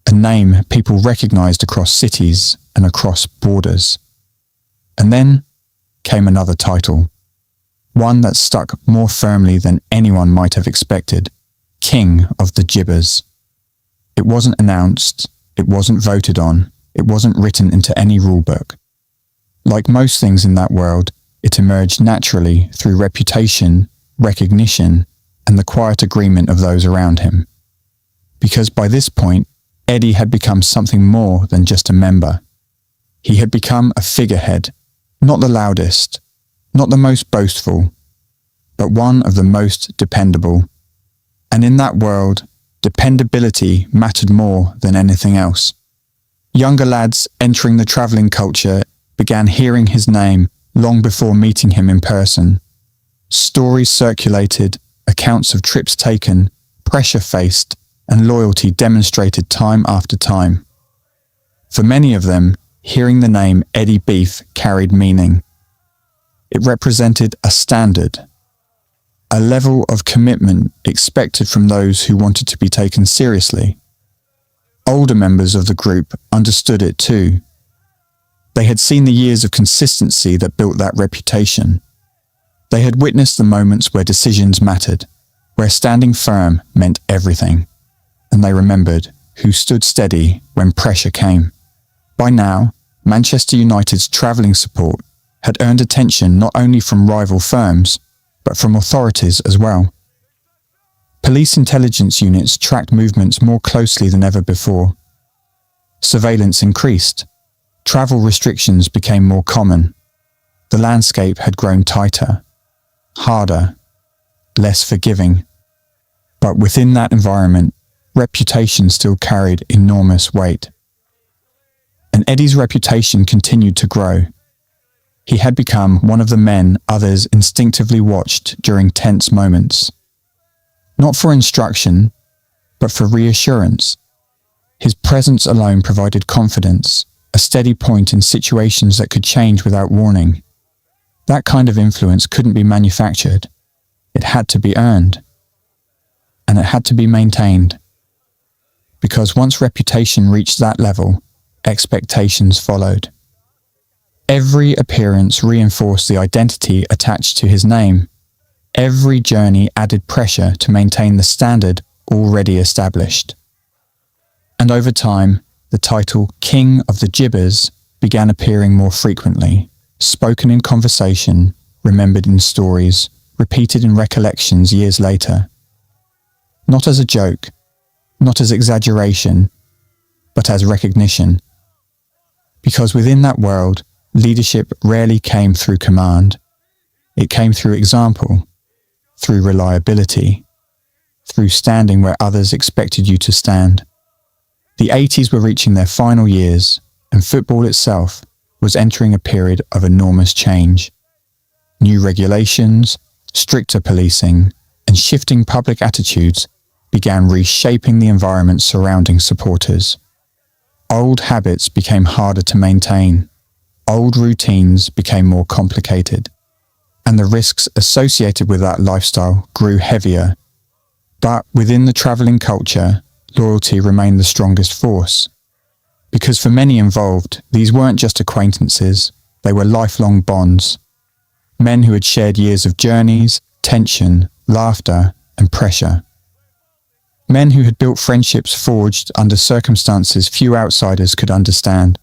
A name people recognised across cities and across borders. And then came another title, one that stuck more firmly than anyone might have expected: King of the Jibbers. It wasn't announced, it wasn't voted on, it wasn't written into any rulebook. Like most things in that world, it emerged naturally through reputation, recognition, and the quiet agreement of those around him. Because by this point, Eddie had become something more than just a member. He had become a figurehead, not the loudest, not the most boastful, but one of the most dependable. And in that world, dependability mattered more than anything else. Younger lads entering the travelling culture began hearing his name long before meeting him in person. Stories circulated, accounts of trips taken, pressure faced, and loyalty demonstrated time after time. For many of them, hearing the name Eddie Beef carried meaning. It represented a standard, a level of commitment expected from those who wanted to be taken seriously. Older members of the group understood it too. They had seen the years of consistency that built that reputation. They had witnessed the moments where decisions mattered, where standing firm meant everything, and they remembered who stood steady when pressure came. By now, Manchester United's travelling support had earned attention not only from rival firms, but from authorities as well. Police intelligence units tracked movements more closely than ever before. Surveillance increased. Travel restrictions became more common. The landscape had grown tighter, harder, less forgiving. But within that environment, reputation still carried enormous weight. And Eddie's reputation continued to grow. He had become one of the men others instinctively watched during tense moments. Not for instruction, but for reassurance. His presence alone provided confidence, a steady point in situations that could change without warning. That kind of influence couldn't be manufactured. It had to be earned. And it had to be maintained. Because once reputation reached that level, expectations followed. Every appearance reinforced the identity attached to his name. Every journey added pressure to maintain the standard already established. And over time, the title King of the Jibbers began appearing more frequently, spoken in conversation, remembered in stories, repeated in recollections years later. Not as a joke, not as exaggeration, but as recognition. Because within that world, leadership rarely came through command. It came through example, through reliability, through standing where others expected you to stand. The 80s were reaching their final years, and football itself was entering a period of enormous change. New regulations, stricter policing, and shifting public attitudes began reshaping the environment surrounding supporters. Old habits became harder to maintain. Old routines became more complicated. And the risks associated with that lifestyle grew heavier. But within the travelling culture, loyalty remained the strongest force. Because for many involved, these weren't just acquaintances, they were lifelong bonds. Men who had shared years of journeys, tension, laughter, and pressure. Men who had built friendships forged under circumstances few outsiders could understand.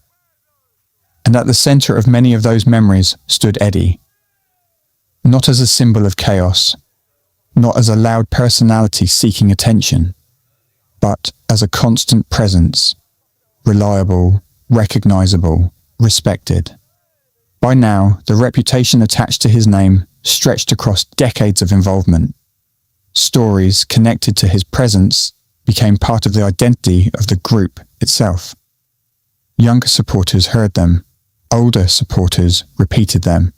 And at the centre of many of those memories stood Eddie. Not as a symbol of chaos, not as a loud personality seeking attention, but as a constant presence, reliable, recognisable, respected. By now, the reputation attached to his name stretched across decades of involvement. Stories connected to his presence became part of the identity of the group itself. Younger supporters heard them, older supporters repeated them.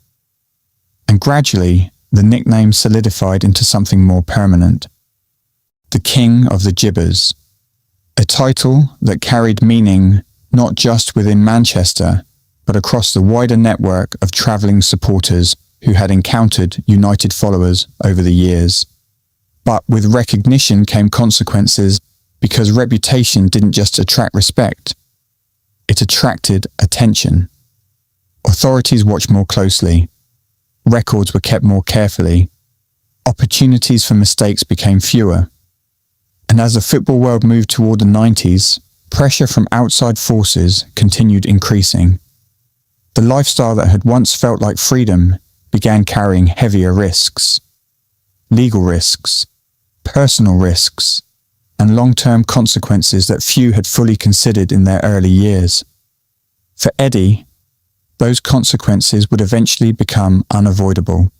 And gradually, the nickname solidified into something more permanent. The King of the Jibbers, a title that carried meaning not just within Manchester, but across the wider network of travelling supporters who had encountered United followers over the years. But with recognition came consequences, because reputation didn't just attract respect, it attracted attention. Authorities watched more closely. Records were kept more carefully. Opportunities for mistakes became fewer. And as the football world moved toward the 90s, pressure from outside forces continued increasing. The lifestyle that had once felt like freedom began carrying heavier risks. Legal risks, personal risks, and long-term consequences that few had fully considered in their early years. For Eddie, those consequences would eventually become unavoidable.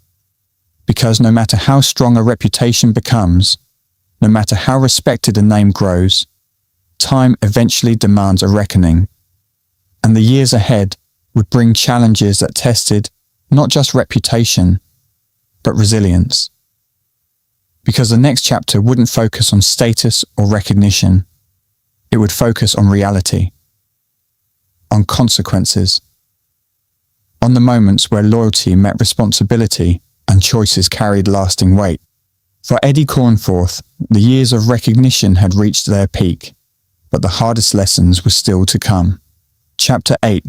Because no matter how strong a reputation becomes, no matter how respected a name grows, time eventually demands a reckoning. And the years ahead would bring challenges that tested not just reputation, but resilience. Because the next chapter wouldn't focus on status or recognition. It would focus on reality, on consequences, on the moments where loyalty met responsibility and choices carried lasting weight. For Eddie Cornforth, the years of recognition had reached their peak, but the hardest lessons were still to come. Chapter 8: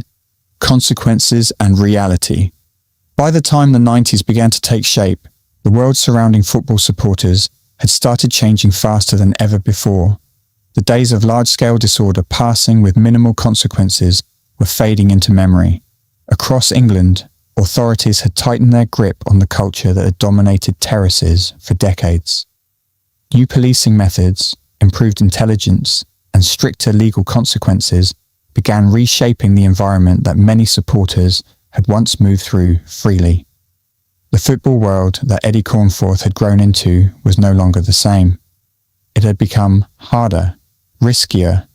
Consequences and Reality. By the time the 90s began to take shape, the world surrounding football supporters had started changing faster than ever before. The days of large-scale disorder passing with minimal consequences were fading into memory. Across England, authorities had tightened their grip on the culture that had dominated terraces for decades. New policing methods, improved intelligence, and stricter legal consequences began reshaping the environment that many supporters had once moved through freely. The football world that Eddie Cornforth had grown into was no longer the same. It had become harder, riskier,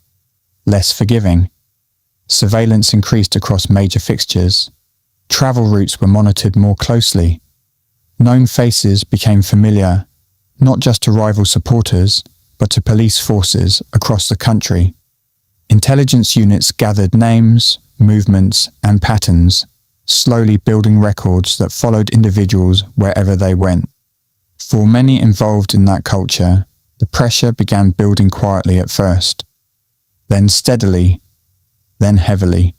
less forgiving. Surveillance increased across major fixtures. Travel routes were monitored more closely. Known faces became familiar, not just to rival supporters, but to police forces across the country. Intelligence units gathered names, movements, and patterns, slowly building records that followed individuals wherever they went. For many involved in that culture, the pressure began building quietly at first, then steadily, then heavily.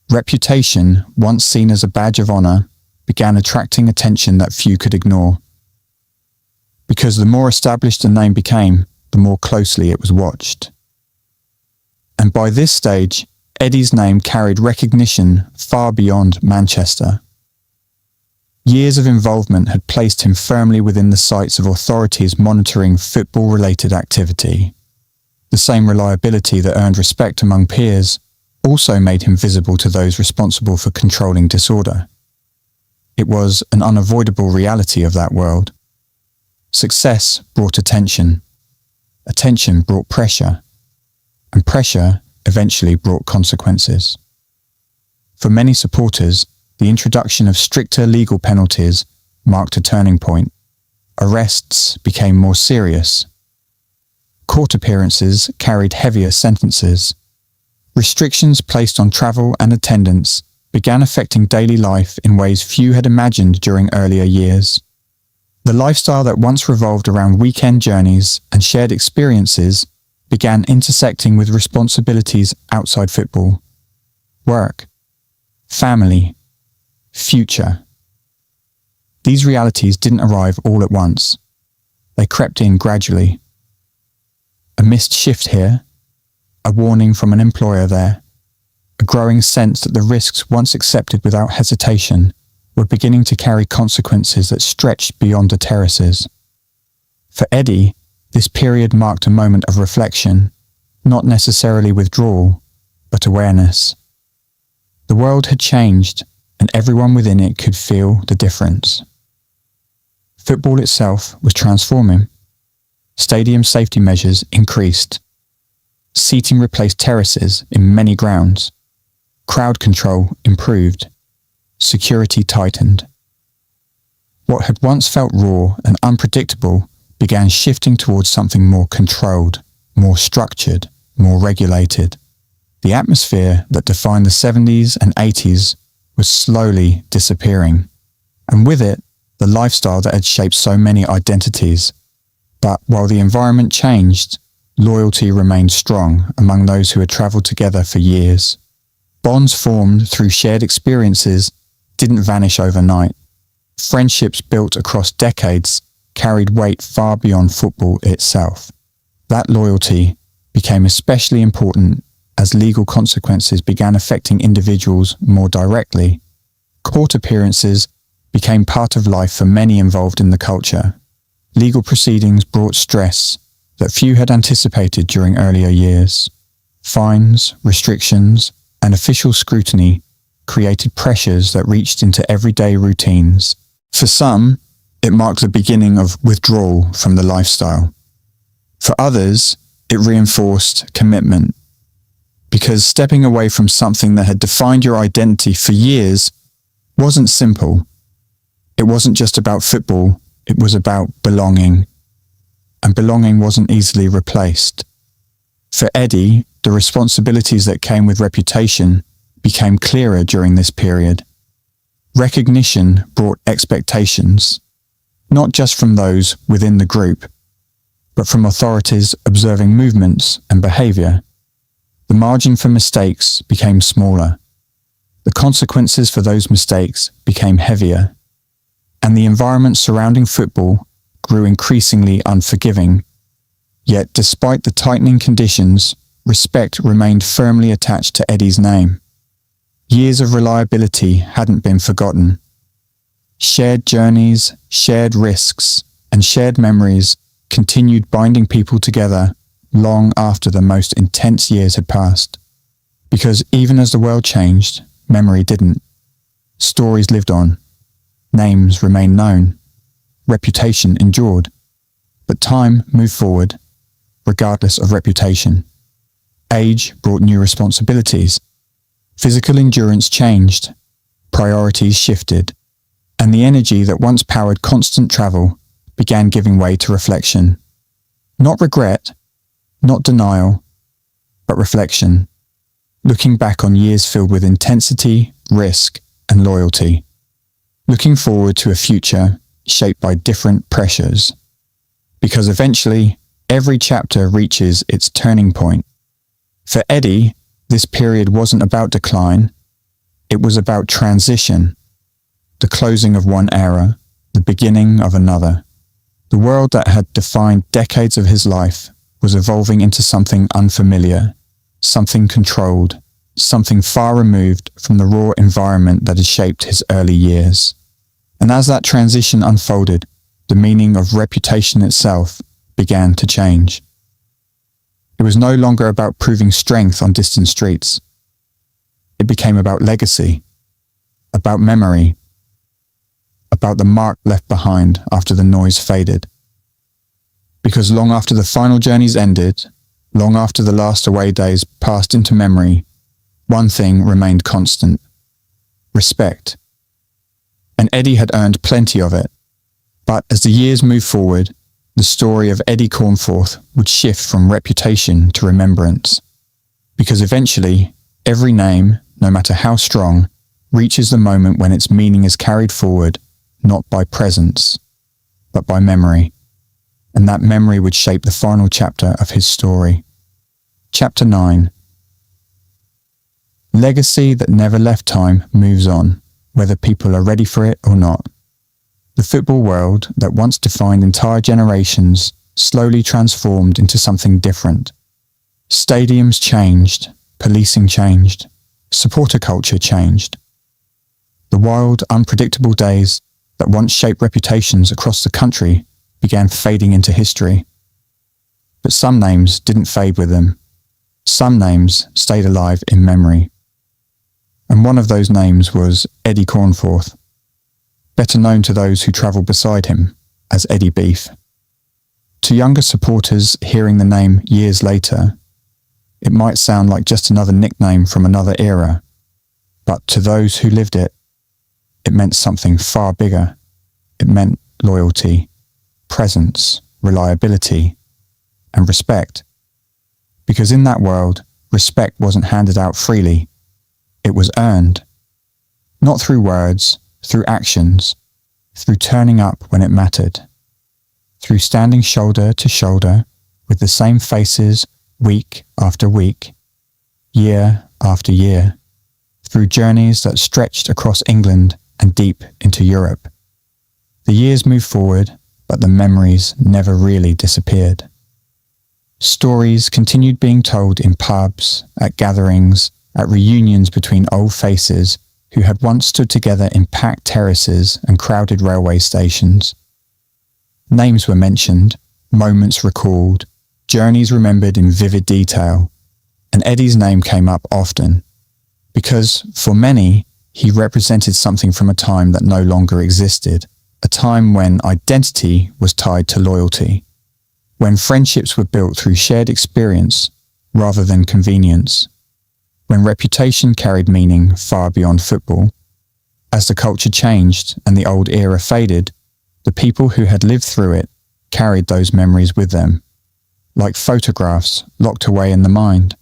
Reputation, once seen as a badge of honor, began attracting attention that few could ignore. Because the more established a name became, the more closely it was watched. And by this stage, Eddie's name carried recognition far beyond Manchester. Years of involvement had placed him firmly within the sights of authorities monitoring football-related activity. The same reliability that earned respect among peers also made him visible to those responsible for controlling disorder. It was an unavoidable reality of that world. Success brought attention. Attention brought pressure. And pressure eventually brought consequences. For many supporters, the introduction of stricter legal penalties marked a turning point. Arrests became more serious. Court appearances carried heavier sentences. Restrictions placed on travel and attendance began affecting daily life in ways few had imagined during earlier years. The lifestyle that once revolved around weekend journeys and shared experiences began intersecting with responsibilities outside football. Work, family, future. These realities didn't arrive all at once. They crept in gradually. A missed shift here, a warning from an employer there, a growing sense that the risks once accepted without hesitation were beginning to carry consequences that stretched beyond the terraces. For Eddie, this period marked a moment of reflection, not necessarily withdrawal, but awareness. The world had changed, and everyone within it could feel the difference. Football itself was transforming. Stadium safety measures increased. Seating replaced terraces in many grounds. Crowd control improved. Security tightened. What had once felt raw and unpredictable began shifting towards something more controlled, more structured, more regulated. The atmosphere that defined the 70s and 80s was slowly disappearing, and with it, the lifestyle that had shaped so many identities. But while the environment changed, loyalty remained strong among those who had travelled together for years. Bonds formed through shared experiences didn't vanish overnight. Friendships built across decades carried weight far beyond football itself. That loyalty became especially important as legal consequences began affecting individuals more directly. Court appearances became part of life for many involved in the culture. Legal proceedings brought stress that few had anticipated during earlier years. Fines, restrictions, and official scrutiny created pressures that reached into everyday routines. For some, it marked the beginning of withdrawal from the lifestyle. For others, it reinforced commitment. Because stepping away from something that had defined your identity for years wasn't simple. It wasn't just about football, it was about belonging. And belonging wasn't easily replaced. For Eddie, the responsibilities that came with reputation became clearer during this period. Recognition brought expectations, not just from those within the group, but from authorities observing movements and behaviour. The margin for mistakes became smaller. The consequences for those mistakes became heavier, and the environment surrounding football grew increasingly unforgiving. Yet, despite the tightening conditions, respect remained firmly attached to Eddie's name. Years of reliability hadn't been forgotten. Shared journeys, shared risks, and shared memories continued binding people together long after the most intense years had passed. Because even as the world changed, memory didn't. Stories lived on. Names remained known. Reputation endured. But time moved forward, regardless of reputation. Age brought new responsibilities. Physical endurance changed. Priorities shifted. And the energy that once powered constant travel began giving way to reflection. Not regret, not denial, but reflection. Looking back on years filled with intensity, risk, and loyalty. Looking forward to a future shaped by different pressures. Because eventually, every chapter reaches its turning point. For Eddie, this period wasn't about decline, it was about transition. The closing of one era, the beginning of another. The world that had defined decades of his life was evolving into something unfamiliar, something controlled, something far removed from the raw environment that had shaped his early years. And as that transition unfolded, the meaning of reputation itself began to change. It was no longer about proving strength on distant streets. It became about legacy, about memory, about the mark left behind after the noise faded. Because long after the final journeys ended, long after the last away days passed into memory, one thing remained constant: respect. And Eddie had earned plenty of it. But as the years moved forward, the story of Eddie Cornforth would shift from reputation to remembrance. Because eventually, every name, no matter how strong, reaches the moment when its meaning is carried forward, not by presence, but by memory. And that memory would shape the final chapter of his story. Chapter 9. Legacy that never left time moves on, whether people are ready for it or not. The football world that once defined entire generations slowly transformed into something different. Stadiums changed, policing changed, supporter culture changed. The wild, unpredictable days that once shaped reputations across the country began fading into history. But some names didn't fade with them. Some names stayed alive in memory. And one of those names was Eddie Cornforth, better known to those who travelled beside him as Eddie Beef. To younger supporters hearing the name years later, it might sound like just another nickname from another era, but to those who lived it, it meant something far bigger. It meant loyalty, presence, reliability, and respect. Because in that world, respect wasn't handed out freely. It was earned. Not through words, through actions, through turning up when it mattered, through standing shoulder to shoulder with the same faces week after week, year after year, through journeys that stretched across England and deep into Europe. The years moved forward, but the memories never really disappeared. Stories continued being told in pubs, at gatherings, at reunions between old faces who had once stood together in packed terraces and crowded railway stations. Names were mentioned, moments recalled, journeys remembered in vivid detail, and Eddie's name came up often, because, for many, he represented something from a time that no longer existed, a time when identity was tied to loyalty, when friendships were built through shared experience rather than convenience, when reputation carried meaning far beyond football. As the culture changed and the old era faded, the people who had lived through it carried those memories with them, like photographs locked away in the mind.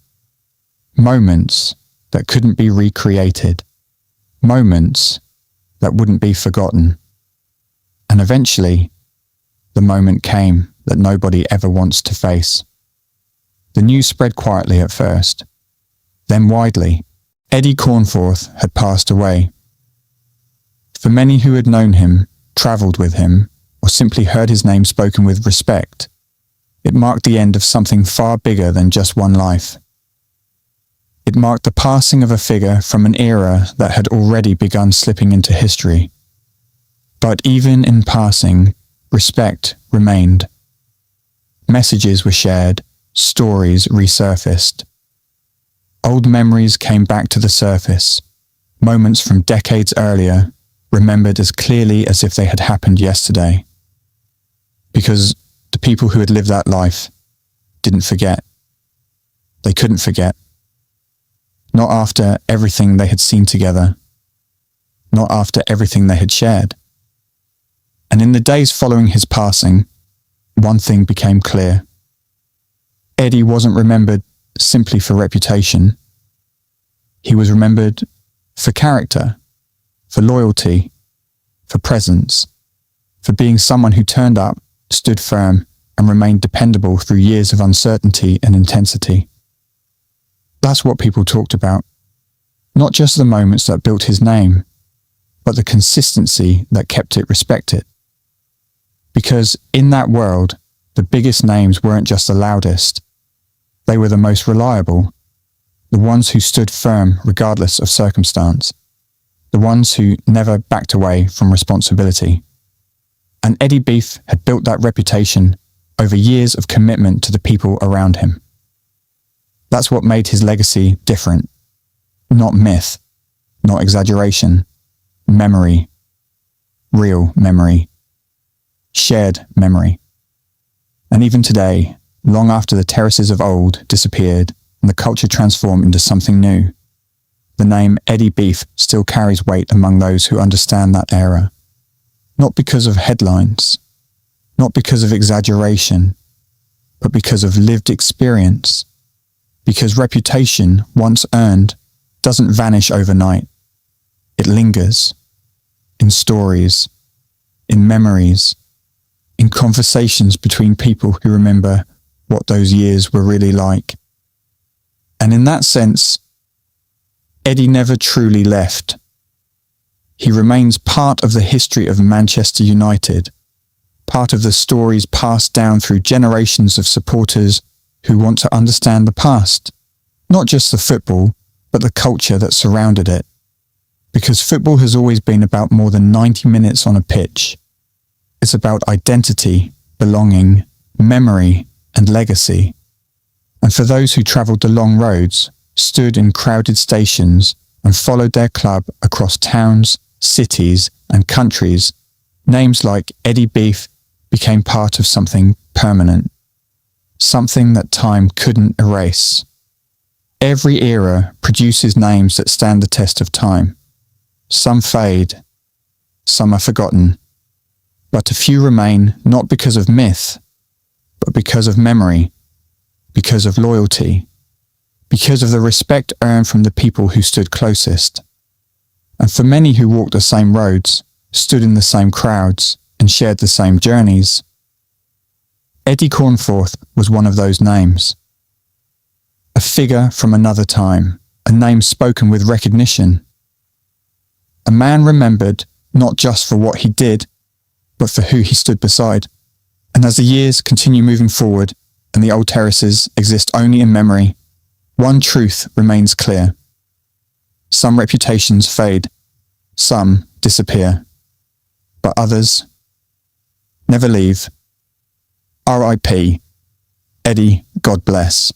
Moments that couldn't be recreated. Moments that wouldn't be forgotten. And eventually, the moment came that nobody ever wants to face. The news spread quietly at first, then widely. Eddie Cornforth had passed away. For many who had known him, travelled with him, or simply heard his name spoken with respect, it marked the end of something far bigger than just one life. It marked the passing of a figure from an era that had already begun slipping into history. But even in passing, respect remained. Messages were shared, stories resurfaced. Old memories came back to the surface, moments from decades earlier, remembered as clearly as if they had happened yesterday. Because the people who had lived that life didn't forget. They couldn't forget. Not after everything they had seen together. Not after everything they had shared. And in the days following his passing, one thing became clear. Eddie wasn't remembered simply for reputation. He was remembered for character, for loyalty, for presence, for being someone who turned up, stood firm, and remained dependable through years of uncertainty and intensity. That's what people talked about. Not just the moments that built his name, but the consistency that kept it respected. Because in that world, the biggest names weren't just the loudest. They were the most reliable, the ones who stood firm regardless of circumstance, the ones who never backed away from responsibility. And Eddie Beef had built that reputation over years of commitment to the people around him. That's what made his legacy different. Not myth, not exaggeration, memory, real memory, shared memory. And even today, long after the terraces of old disappeared and the culture transformed into something new, the name Eddie Beef still carries weight among those who understand that era. Not because of headlines, not because of exaggeration, but because of lived experience. Because reputation, once earned, doesn't vanish overnight. It lingers in stories, in memories, in conversations between people who remember what those years were really like. And in that sense, Eddie never truly left. He remains part of the history of Manchester United, part of the stories passed down through generations of supporters who want to understand the past, not just the football, but the culture that surrounded it. Because football has always been about more than 90 minutes on a pitch. It's about identity, belonging, memory, and legacy. And for those who travelled the long roads, stood in crowded stations, and followed their club across towns, cities, and countries, names like Eddie Beef became part of something permanent, something that time couldn't erase. Every era produces names that stand the test of time. Some fade, some are forgotten, but a few remain not because of myth, but because of memory, because of loyalty, because of the respect earned from the people who stood closest. And for many who walked the same roads, stood in the same crowds, and shared the same journeys, Eddie Cornforth was one of those names. A figure from another time, a name spoken with recognition. A man remembered not just for what he did, but for who he stood beside. And as the years continue moving forward and the old terraces exist only in memory, one truth remains clear. Some reputations fade, some disappear, but others never leave. R.I.P. Eddie, God bless.